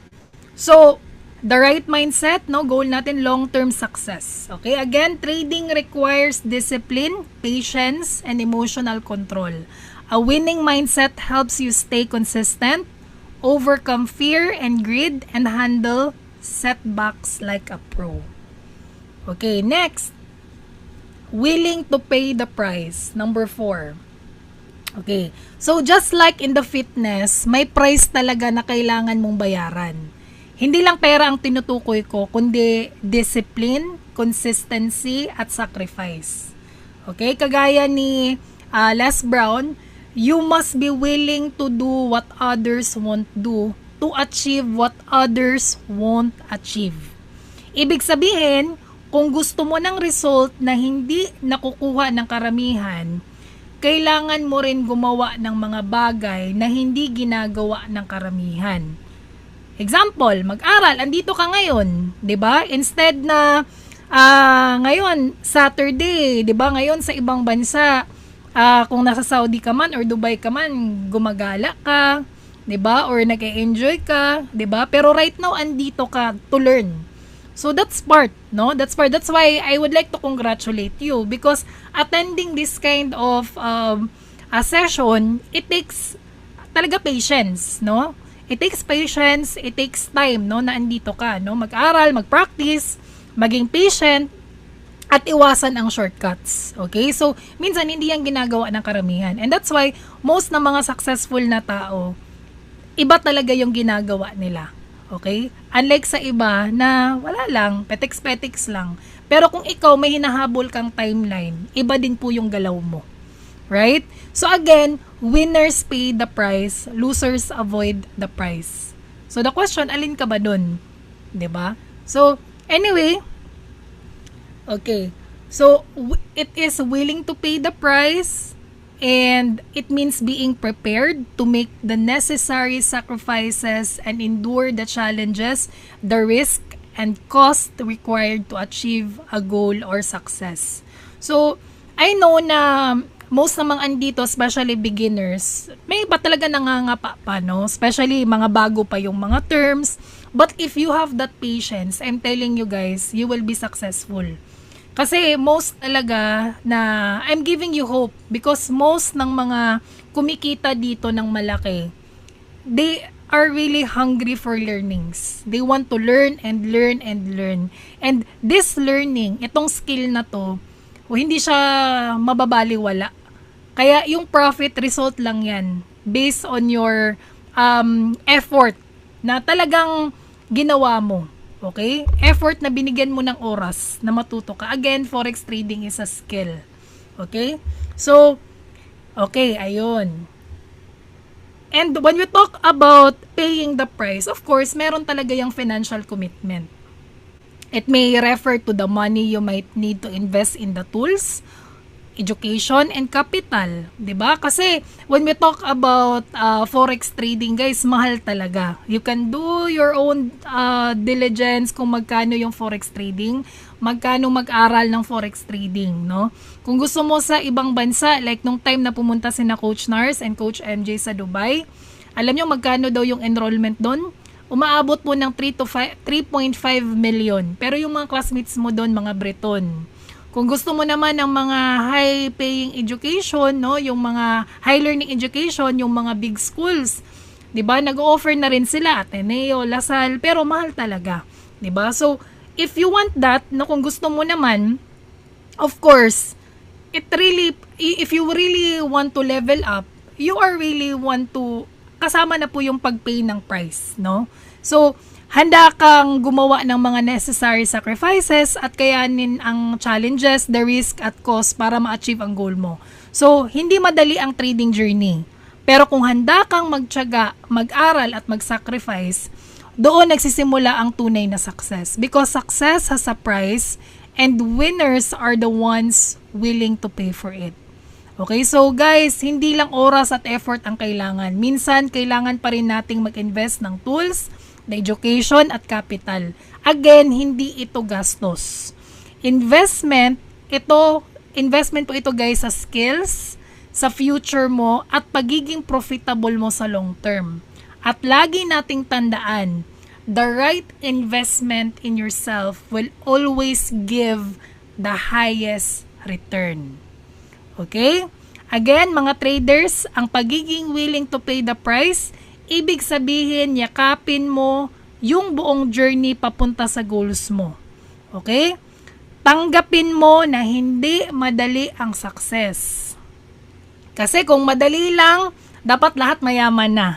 So, the right mindset, no, goal natin long-term success. Okay, again, trading requires discipline, patience, and emotional control. A winning mindset helps you stay consistent, overcome fear and greed, and handle setbacks like a pro. Okay, next, willing to pay the price. Number 4. Okay, so just like in the fitness, may price talaga na kailangan mong bayaran. Hindi lang pera ang tinutukoy ko, kundi discipline, consistency, at sacrifice. Okay? Kagaya ni Les Brown, you must be willing to do what others won't do to achieve what others won't achieve. Ibig sabihin, kung gusto mo ng result na hindi nakukuha ng karamihan, kailangan mo rin gumawa ng mga bagay na hindi ginagawa ng karamihan. Example, mag-aral, andito ka ngayon, 'di ba? Instead na ngayon Saturday, 'di ba? Ngayon sa ibang bansa, kung nasa Saudi ka man or Dubai ka man, gumagala ka, 'di ba? Or nag-enjoy ka, 'di ba? Pero right now andito ka to learn. So that's part, no? That's part. That's why I would like to congratulate you because attending this kind of a session, it takes talaga patience, no? It takes patience, it takes time, no, na andito ka, no? Mag-aral, mag-practice, maging patient, at iwasan ang shortcuts. Okay? So, minsan hindi yan ginagawa ng karamihan. And that's why, most ng mga successful na tao, iba talaga yung ginagawa nila. Okay? Unlike sa iba na wala lang, petiks-petiks lang. Pero kung ikaw may hinahabol kang timeline, iba din po yung galaw mo. Right? So again, winners pay the price, losers avoid the price. So the question, alin ka ba dun? 'Di ba? So anyway, okay. So it is willing to pay the price and it means being prepared to make the necessary sacrifices and endure the challenges, the risk and cost required to achieve a goal or success. So I know na most namang andito, especially beginners, may iba talaga nangangapa pa, no? Especially mga bago pa yung mga terms. But if you have that patience, I'm telling you guys, you will be successful. Kasi most talaga na, I'm giving you hope because most ng mga kumikita dito ng malaki, they are really hungry for learnings. They want to learn and learn and learn. And this learning, itong skill na to, hindi siya mababaliwala. Kaya yung profit result lang yan based on your effort na talagang ginawa mo. Okay? Effort na binigyan mo ng oras na matuto ka. Again, forex trading is a skill. Okay? So, okay, ayun. And when we talk about paying the price, of course, meron talaga yung financial commitment. It may refer to the money you might need to invest in the tools, education, and capital. 'Di ba? Kasi when we talk about forex trading, guys, mahal talaga. You can do your own diligence kung magkano yung forex trading, magkano mag-aral ng forex trading, no? Kung gusto mo sa ibang bansa, like nung time na pumunta sina Coach Nars and Coach MJ sa Dubai, alam nyo magkano daw yung enrollment doon? Umaabot po ng 3.5 million. Pero yung mga classmates mo doon, mga Breton. Kung gusto mo naman ng mga high-paying education, no, yung mga high-learning education, yung mga big schools, 'di ba? Nag-offer na rin sila, Ateneo, LaSalle, pero mahal talaga, 'di ba? So, if you want that, no, kung gusto mo naman, of course, if you really want to level up, you are really want to kasama na po yung pag-pay ng price, no? So, handa kang gumawa ng mga necessary sacrifices at kayanin ang challenges, the risk at cost para ma-achieve ang goal mo. So, hindi madali ang trading journey. Pero kung handa kang magtiyaga, mag-aral at mag-sacrifice, doon nagsisimula ang tunay na success. Because success has a price and winners are the ones willing to pay for it. Okay, so guys, hindi lang oras at effort ang kailangan. Minsan, kailangan pa rin nating mag-invest ng tools, the education at capital. Again, hindi ito gastos. Investment po ito guys sa skills, sa future mo at pagiging profitable mo sa long term. At lagi nating tandaan, the right investment in yourself will always give the highest return. Okay? Again, mga traders, ang pagiging willing to pay the price, ibig sabihin, yakapin mo yung buong journey papunta sa goals mo. Okay? Tanggapin mo na hindi madali ang success. Kasi kung madali lang, dapat lahat mayaman na.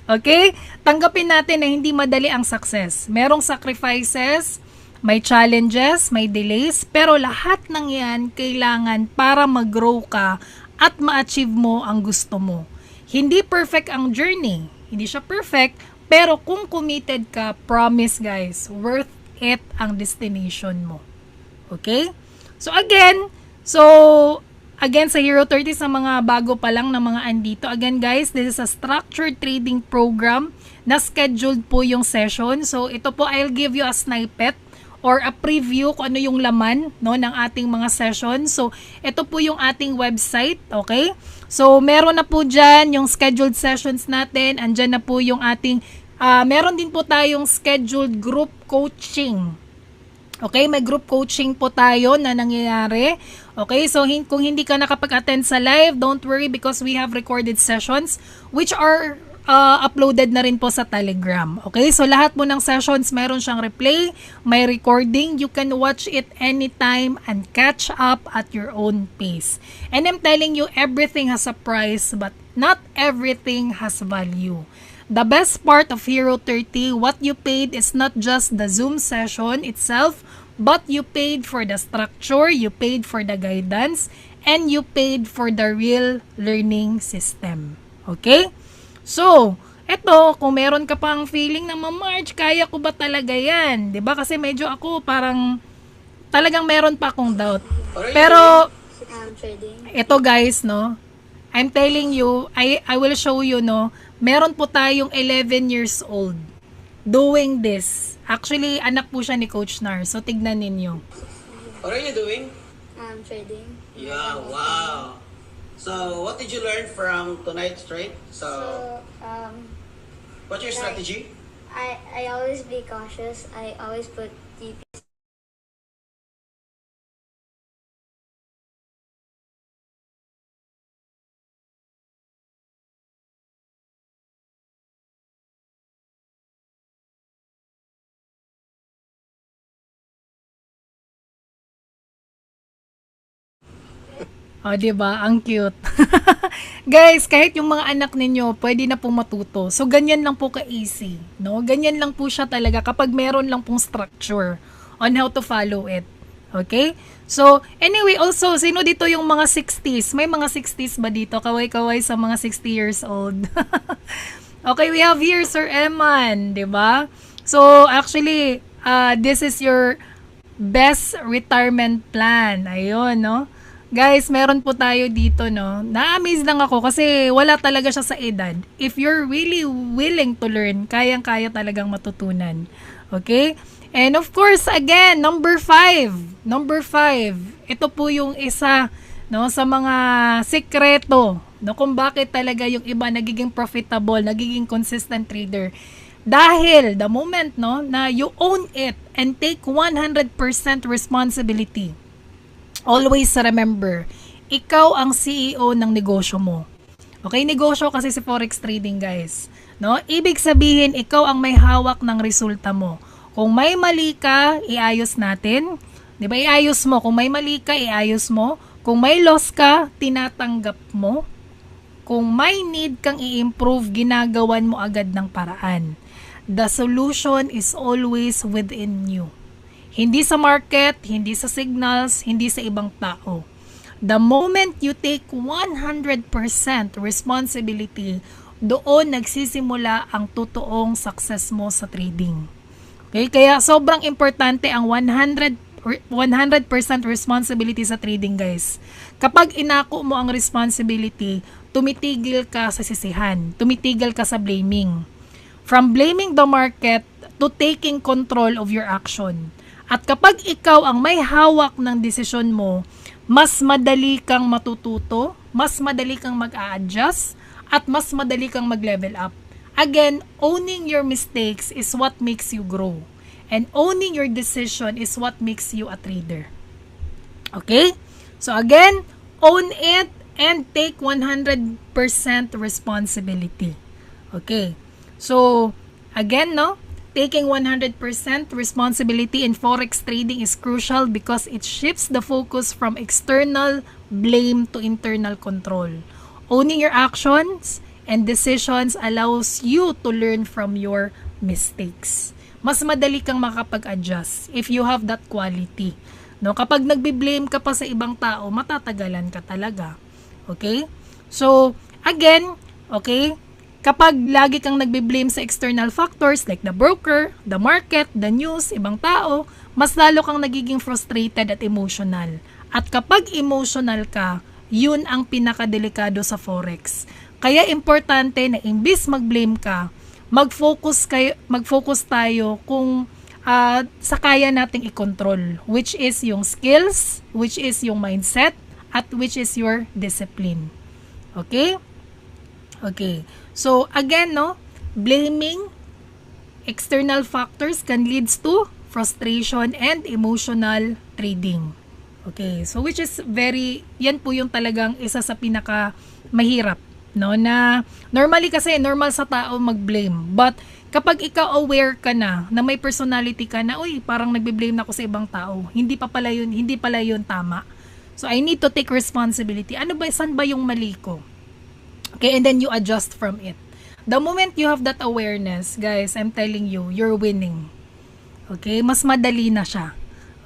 Okay? Tanggapin natin na hindi madali ang success. Merong sacrifices, may challenges, may delays, pero lahat ng yan kailangan para mag-grow ka at ma-achieve mo ang gusto mo. Hindi perfect ang journey. Hindi siya perfect, pero kung committed ka, promise guys, worth it ang destination mo. Okay? So again sa Hero 30 sa mga bago pa lang na mga andito. Again guys, this is a structured trading program na scheduled po yung session. So ito po, I'll give you a snippet or a preview kung ano yung laman no, ng ating mga session. So ito po yung ating website. Okay? So meron na po dyan yung scheduled sessions natin. Andyan na po yung ating, meron din po tayong scheduled group coaching. Okay, may group coaching po tayo na nangyayari. Okay, so kung hindi ka nakapag-attend sa live, don't worry because we have recorded sessions which are uploaded na rin po sa Telegram. Okay, so lahat po ng sessions meron siyang replay, may recording. You can watch it anytime and catch up at your own pace. And I'm telling you, everything has a price but not everything has value. The best part of Hero 30, what you paid is not just the Zoom session itself, but you paid for the structure, you paid for the guidance, and you paid for the real learning system. Okay? So, eto, kung meron ka pang feeling na, March, kaya ko ba talaga yan? 'Di ba? Kasi medyo ako parang talagang meron pa akong doubt. Pero, eto guys, no? I'm telling you, I will show you, no? Meron po tayong 11 years old doing this. Actually, anak po siya ni Coach Nar. So, tignan ninyo. What are you doing? Trading. Yeah, wow. So, what did you learn from tonight's trade? So, what's your strategy? I always be cautious. I always put TP. O, diba? Ang cute. Guys, kahit yung mga anak ninyo, pwede na pong matuto. So, ganyan lang po ka-easy. No? Ganyan lang po siya talaga kapag meron lang pong structure on how to follow it. Okay? So, anyway, also, sino dito yung mga 60s? May mga 60s ba dito? Kaway-kaway sa mga 60 years old. Okay, we have here Sir Eman. Diba? So, actually, this is your best retirement plan. Ayun, no? Guys, meron po tayo dito, no? Na-amaze lang ako kasi wala talaga siya sa edad. If you're really willing to learn, kayang-kaya talagang matutunan. Okay? And of course, again, number 5. Number 5. Ito po yung isa, no, sa mga sekreto, no, kung bakit talaga yung iba nagiging profitable, nagiging consistent trader. Dahil the moment, no, na you own it and take 100% responsibility. Always remember, ikaw ang CEO ng negosyo mo. Okay, negosyo kasi si Forex trading, guys. No? Ibig sabihin, ikaw ang may hawak ng resulta mo. Kung may mali ka, iayos natin. 'Di ba? Iayos mo. Kung may mali ka, iayos mo. Kung may loss ka, tinatanggap mo. Kung may need kang i-improve, ginagawan mo agad ng paraan. The solution is always within you. Hindi sa market, hindi sa signals, hindi sa ibang tao. The moment you take 100% responsibility, doon nagsisimula ang totoong success mo sa trading. Okay? Kaya sobrang importante ang 100% responsibility sa trading, guys. Kapag inako mo ang responsibility, tumitigil ka sa sisihan, tumitigil ka sa blaming. From blaming the market to taking control of your action. At kapag ikaw ang may hawak ng desisyon mo, mas madali kang matututo, mas madali kang mag-a-adjust, at mas madali kang mag-level up. Again, owning your mistakes is what makes you grow. And owning your decision is what makes you a trader. Okay? So again, own it and take 100% responsibility. Okay? So, again, no? Taking 100% responsibility in Forex trading is crucial because it shifts the focus from external blame to internal control. Owning your actions and decisions allows you to learn from your mistakes. Mas madali kang makapag-adjust if you have that quality. No, kapag nagbi-blame ka pa sa ibang tao, matatagalan ka talaga. Okay? So, again, okay, kapag lagi kang nagbe-blame sa external factors like the broker, the market, the news, ibang tao, mas lalo kang nagiging frustrated at emotional. At kapag emotional ka, yun ang pinakadelikado sa Forex. Kaya importante na imbis mag-blame ka, mag-focus tayo kung sa kaya nating i-control, which is yung skills, which is yung mindset, at which is your discipline. Okay? Okay. So, again, no, blaming external factors can leads to frustration and emotional trading. Okay. So, which is yan po yung talagang isa sa pinaka mahirap, no, na normally kasi normal sa tao mag-blame. But, kapag ikaw aware ka na may personality ka na, uy, parang nagbe-blame na ako sa ibang tao, hindi pala yun tama. So, I need to take responsibility. Saan ba yung mali ko? Okay, and then you adjust from it. The moment you have that awareness, guys, I'm telling you, you're winning. Okay, mas madali na siya.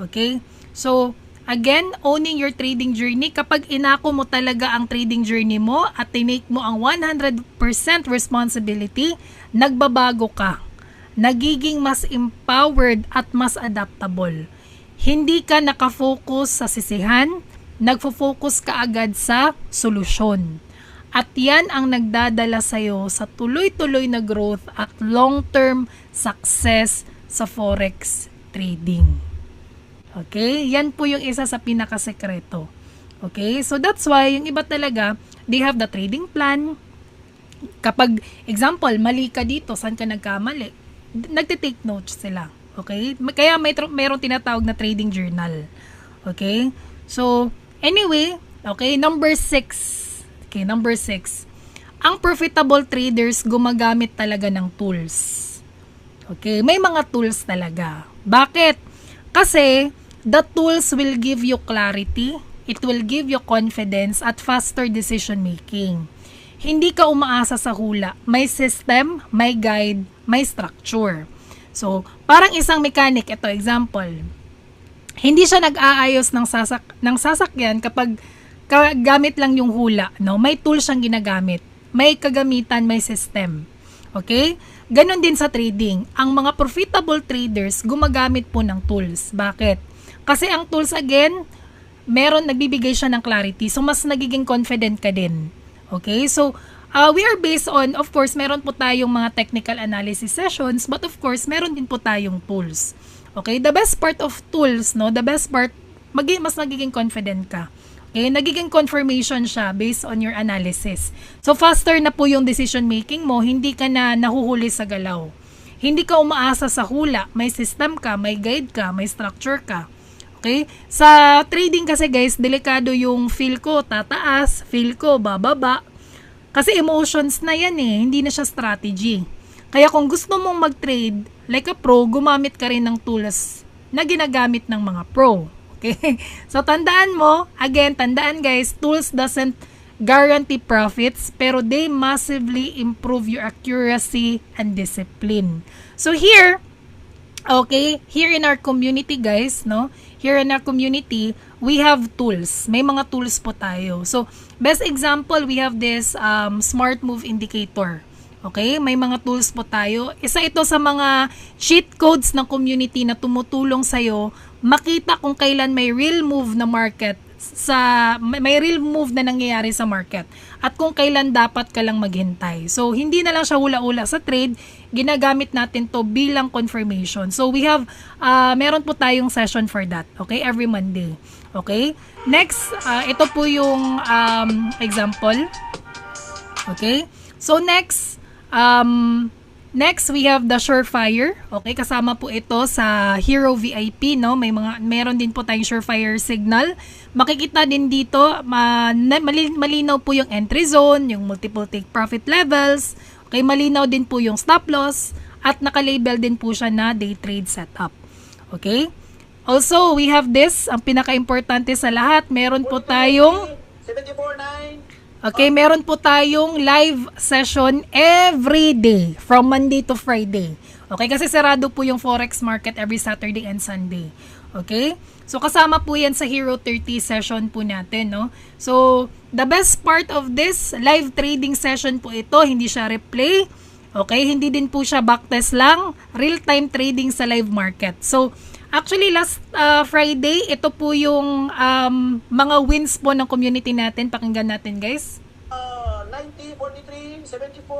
Okay, so, again, owning your trading journey, kapag inako mo talaga ang trading journey mo at tinake mo ang 100% responsibility, nagbabago ka. Nagiging mas empowered at mas adaptable. Hindi ka nakafocus sa sisihan, nagfo-focus ka agad sa solusyon. At yan ang nagdadala sa'yo sa tuloy-tuloy na growth at long-term success sa Forex trading. Okay? Yan po yung isa sa pinakasekreto. Okay? So that's why yung iba talaga, they have the trading plan. Kapag, example, mali ka dito, saan ka nagkamali? Nagtitake notes sila. Okay? Kaya mayroong tinatawag na trading journal. Okay? So, anyway, okay, number 6. Okay, number 6. Ang profitable traders gumagamit talaga ng tools. Okay, may mga tools talaga. Bakit? Kasi the tools will give you clarity, it will give you confidence at faster decision making. Hindi ka umaasa sa hula. May system, may guide, may structure. So, parang isang mechanic, ito example. Hindi siya nag-aayos ng sasakyan kapag gamit lang yung hula, no? May tool siyang ginagamit. May kagamitan, may system. Okay? Ganon din sa trading. Ang mga profitable traders gumagamit po ng tools. Bakit? Kasi ang tools, again, nagbibigay siya ng clarity. So, mas nagiging confident ka din. Okay? So, we are based on, of course, meron po tayong mga technical analysis sessions, but of course, meron din po tayong tools. Okay? The best part of tools, no? The best part, mas nagiging confident ka. Okay, nagiging confirmation siya based on your analysis. So, faster na po yung decision making mo, hindi ka na nahuhuli sa galaw. Hindi ka umaasa sa hula, may system ka, may guide ka, may structure ka. Okay? Sa trading kasi guys, delikado yung feel ko tataas, feel ko bababa. Kasi emotions na yan hindi na siya strategy. Kaya kung gusto mong mag-trade, like a pro, gumamit ka rin ng tools na ginagamit ng mga pro. Okay? So, tandaan guys, tools doesn't guarantee profits, pero they massively improve your accuracy and discipline. So, here in our community guys, no? Here in our community, we have tools. May mga tools po tayo. So, best example, we have this smart move indicator. Okay? May mga tools po tayo. Isa ito sa mga cheat codes ng community na tumutulong sa'yo makita kung kailan may real move na market may real move na nangyayari sa market at kung kailan dapat ka lang maghintay. So, hindi na lang siya hula-hula sa trade, ginagamit natin to bilang confirmation. So, we have, meron po tayong session for that, okay, every Monday. Okay? Next, ito po yung example. Okay? So, next, we have the Surefire. Okay, kasama po ito sa Hero VIP, no? Meron din po tayong Surefire signal. Makikita din dito, malinaw po yung entry zone, yung multiple take profit levels. Okay, malinaw din po yung stop loss at naka-label din po siya na day trade setup. Okay? Also, we have this, ang pinaka-importante sa lahat, meron po tayong 74.9. Okay, meron po tayong live session every day from Monday to Friday. Okay, kasi sarado po yung Forex market every Saturday and Sunday. Okay? So, kasama po yan sa Hero 30 session po natin, no? So, the best part of this live trading session po ito, hindi siya replay. Okay? Hindi din po siya backtest lang. Real-time trading sa live market. So, actually, last Friday, ito po yung mga wins po ng community natin. Pakinggan natin, guys. 90, 43, 74.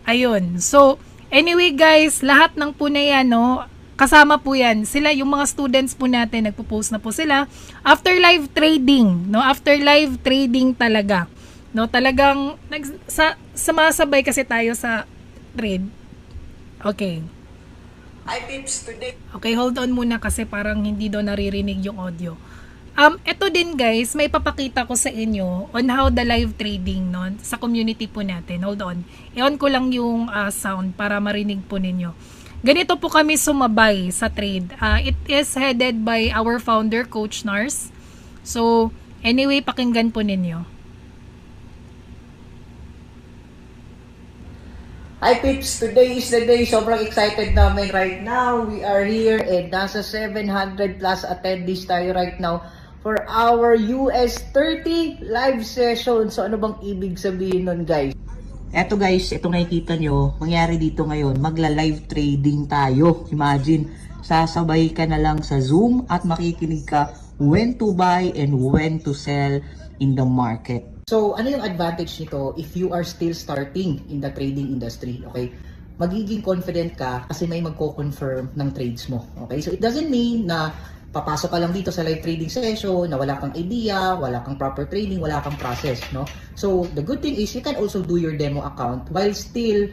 Ayun. So, anyway guys, lahat ng po na yan, no, kasama po yan. Sila, yung mga students po natin, nagpo-post na po sila. After live trading, no, after live trading talaga. No, talagang, sumasabay kasi tayo sa trade. Okay. Hi peeps, today. Okay, hold on muna kasi parang hindi daw naririnig yung audio. Ito din guys, may papakita ko sa inyo on how the live trading no, sa community po natin. Hold on. I-on ko lang yung sound para marinig po ninyo. Ganito po kami sumabay sa trade. It is headed by our founder, Coach Nars. So, anyway, pakinggan po ninyo. Hi Pips, today is the day. Sobrang excited namin right now. We are here and nasa 700 plus attendees tayo right now for our US 30 live session. So ano bang ibig sabihin nun guys? Eto guys, itong nakikita nyo, mangyari dito ngayon, magla-live trading tayo. Imagine, sasabay ka na lang sa Zoom at makikinig ka when to buy and when to sell in the market. So ano yung advantage nito if you are still starting in the trading industry, okay? Magiging confident ka kasi may magko-confirm ng trades mo, okay? So it doesn't mean na papasok ka lang dito sa live trading session na wala kang idea, wala kang proper trading, wala kang process, no? So the good thing is you can also do your demo account while still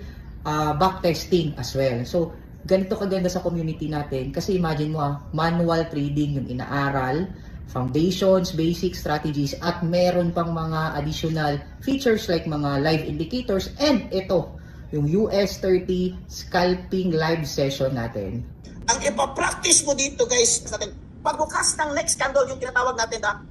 backtesting as well. So ganito kaganda sa community natin kasi imagine mo manual trading yung inaaral, foundations, basic strategies, at meron pang mga additional features like mga live indicators, and ito yung US 30 scalping live session natin. Ang ipapractice mo dito guys, pagbukas ng next candle, yung tinatawag natin na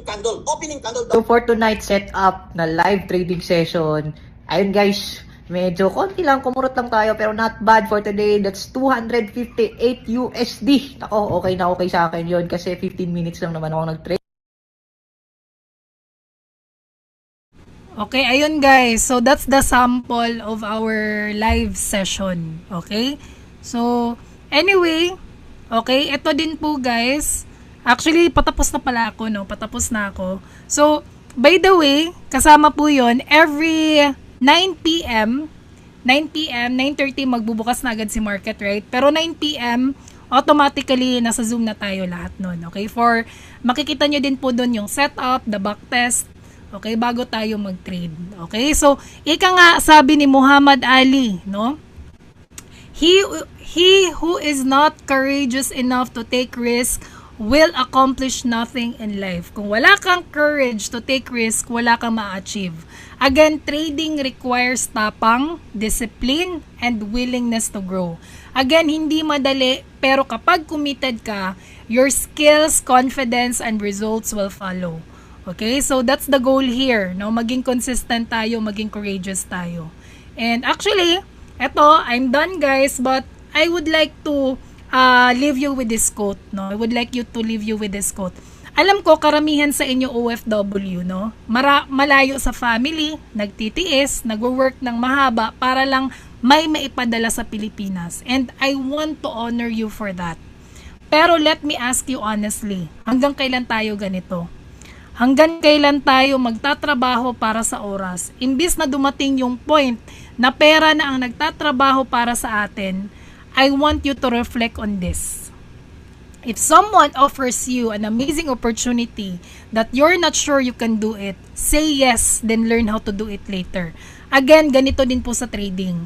candle, opening candle. So for tonight's setup na live trading session, ayun guys, medyo konti lang, kumurot lang tayo pero not bad for today. That's 258 USD. Ako, okay na okay sa akin yun kasi 15 minutes lang naman ako nag-trade. Okay, ayun guys. So that's the sample of our live session. Okay? So, anyway, okay, ito din po guys. Actually, patapos na pala ako, no? Patapos na ako. So, by the way, kasama po yon every 9 p.m., 9:30 magbubukas na agad si market, right? Pero 9 p.m., automatically nasa Zoom na tayo lahat nun, okay? For, makikita nyo din po doon yung setup, the backtest, okay? Bago tayo mag-trade, okay? So, ika nga sabi ni Muhammad Ali, no? He who is not courageous enough to take risk will accomplish nothing in life. Kung wala kang courage to take risk, wala kang ma-achieve. Again, trading requires tapang, discipline, and willingness to grow. Again, hindi madali, pero kapag committed ka, your skills, confidence, and results will follow. Okay? So, that's the goal here. No? Maging consistent tayo, maging courageous tayo. And actually, eto, I'm done guys, but I would like to leave you with this quote, no? I would like you to leave you with this quote. Alam ko, karamihan sa inyo OFW, no? Malayo sa family, nagtitiis, nagwo-work ng mahaba para lang may maipadala sa Pilipinas. And I want to honor you for that. Pero let me ask you honestly, hanggang kailan tayo ganito? Hanggang kailan tayo magtatrabaho para sa oras? Imbis na dumating yung point na pera na ang nagtatrabaho para sa atin, I want you to reflect on this. If someone offers you an amazing opportunity that you're not sure you can do it, say yes, then learn how to do it later. Again, ganito din po sa trading.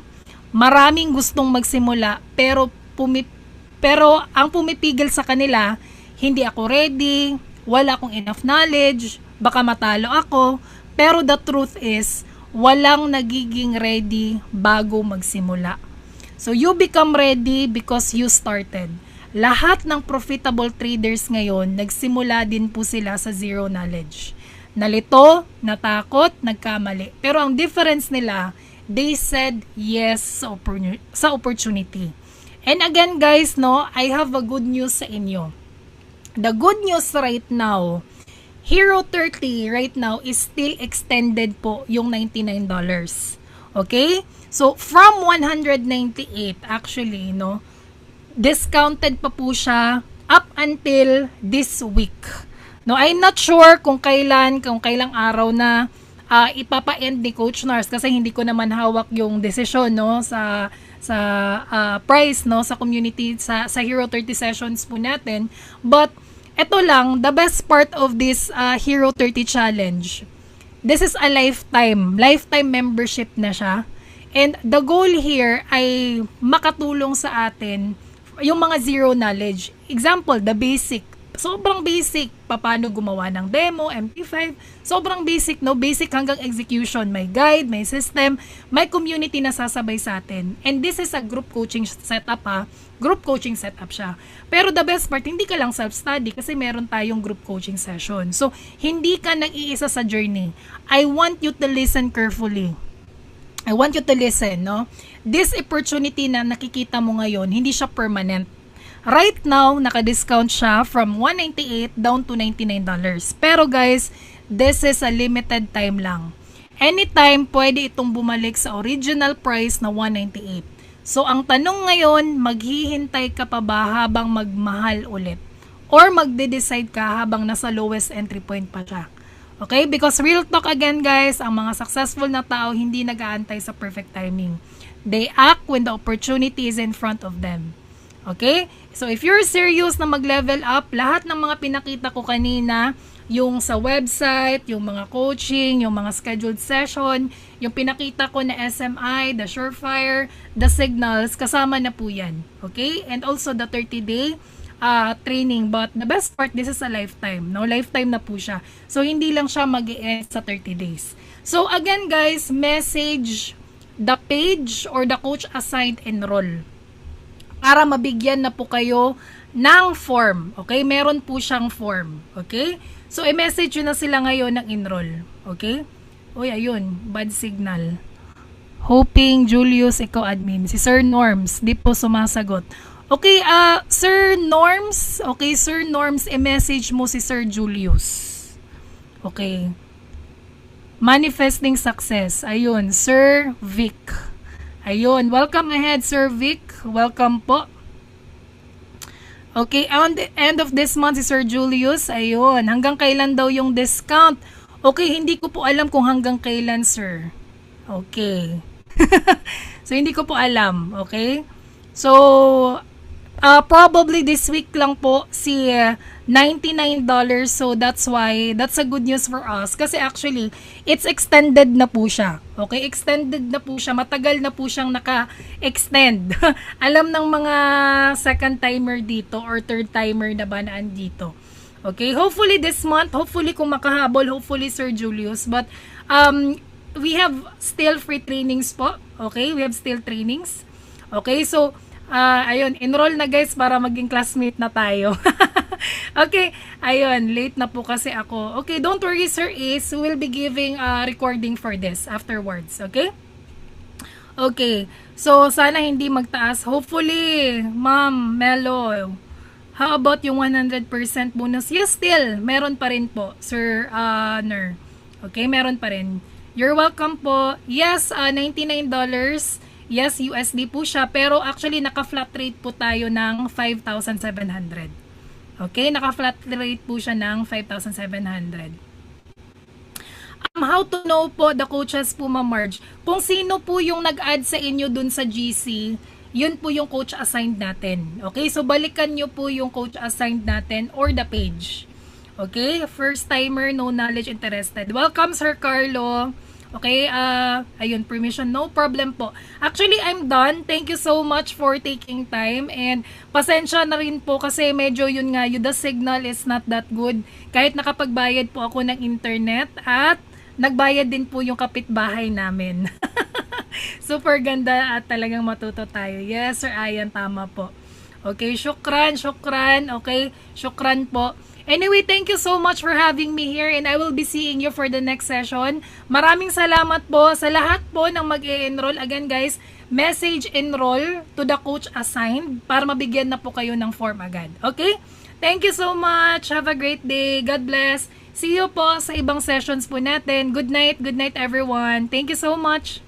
Maraming gustong magsimula, pero ang pumipigil sa kanila, hindi ako ready, wala akong enough knowledge, baka matalo ako, pero the truth is, walang nagiging ready bago magsimula. So you become ready because you started. Lahat ng profitable traders ngayon, nagsimula din po sila sa zero knowledge. Nalito, natakot, nagkamali. Pero ang difference nila, they said yes sa opportunity. And again guys, no, I have a good news sa inyo. The good news right now, Hero 30 right now is still extended po yung $99. Okay? So from 198 actually, no, discounted pa po siya up until this week. No, I'm not sure kung kailang araw na ipapa-end ni Coach Nars kasi hindi ko naman hawak yung desisyon, no, sa price, no, sa community, sa Hero 30 sessions po natin. But eto lang, the best part of this Hero 30 challenge, this is a lifetime membership na siya. And the goal here ay makatulong sa atin yung mga zero knowledge. Example, the basic. Sobrang basic. Paano gumawa ng demo, MP5. Sobrang basic, no? Basic hanggang execution. May guide, may system, may community na sasabay sa atin. And this is a group coaching setup, ha? Group coaching setup siya. Pero the best part, hindi ka lang self-study kasi meron tayong group coaching session. So, hindi ka nag-iisa sa journey. I want you to listen carefully. I want you to listen, no? This opportunity na nakikita mo ngayon, hindi siya permanent. Right now, naka-discount siya from $198 down to $99. Pero guys, this is a limited time lang. Anytime, pwede itong bumalik sa original price na $198. So, ang tanong ngayon, maghihintay ka pa ba habang magmahal ulit? Or magde-decide ka habang nasa lowest entry point pa siya? Okay? Because real talk again guys, ang mga successful na tao hindi nag-aantay sa perfect timing. They act when the opportunity is in front of them. Okay? So if you're serious na mag-level up, lahat ng mga pinakita ko kanina, yung sa website, yung mga coaching, yung mga scheduled session, yung pinakita ko na SMI, the Surefire, the Signals, kasama na po yan. Okay? And also the 30-day training, but the best part, this is a lifetime, no? Lifetime na po siya. So, hindi lang siya mag-e-end sa 30 days. So, again guys, message the page or the coach assigned enroll para mabigyan na po kayo ng form. Okay? Meron po siyang form. Okay? So, i-message yun na sila ngayon ng enroll. Okay? Uy, ayun. Bad signal. Hoping, Julius, ikaw admin. Si Sir Norms, di po sumasagot. Okay, Sir Norms. Okay, Sir Norms, i-message mo si Sir Julius. Okay. Manifesting success. Ayun, Sir Vic. Ayun, welcome ahead, Sir Vic. Welcome po. Okay, on the end of this month, si Sir Julius. Ayun, hanggang kailan daw yung discount? Okay, hindi ko po alam kung hanggang kailan, sir. Okay. So, hindi ko po alam. Okay? So, probably this week lang po si $99. So, that's why, that's a good news for us. Kasi actually, it's extended na po siya. Okay? Extended na po siya. Matagal na po siyang naka-extend. Alam ng mga second timer dito or third timer na ba na andito. Okay? Hopefully this month, hopefully kung makahabol, hopefully Sir Julius. But, we have still free trainings po. Okay? We have still trainings. Okay? So, ayun, enroll na guys para maging classmate na tayo. Okay, ayun, late na po kasi ako. Okay, don't worry Sir Ace, we'll be giving a recording for this afterwards, okay? Okay, so sana hindi magtaas. Hopefully, Ma'am Melo, how about yung 100% bonus? Yes, still, meron pa rin po, Sir Ner. Okay, meron pa rin. You're welcome po. Yes, $99. Yes, USD po siya, pero actually naka-flat rate po tayo ng 5,700. Okay, naka-flat rate po siya ng 5,700. How to know po the coaches po, Ma'am Marge? Kung sino po yung nag-add sa inyo dun sa GC, yun po yung coach assigned natin. Okay, so balikan nyo po yung coach assigned natin or the page. Okay, first timer, no knowledge, interested. Welcome, Sir Carlo. Okay, ayun, permission, no problem po. Actually, I'm done. Thank you so much for taking time and pasensya na rin po kasi medyo yun nga, the signal is not that good. Kahit nakapagbayad po ako ng internet at nagbayad din po yung kapitbahay namin. Super ganda at talagang matuto tayo. Yes, Sir Ayan, tama po. Okay, syukran. Okay, syukran po. Anyway, thank you so much for having me here and I will be seeing you for the next session. Maraming salamat po sa lahat po ng mag-e-enroll. Again guys, message enroll to the coach assigned para mabigyan na po kayo ng form agad. Okay? Thank you so much. Have a great day. God bless. See you po sa ibang sessions po natin. Good night everyone. Thank you so much.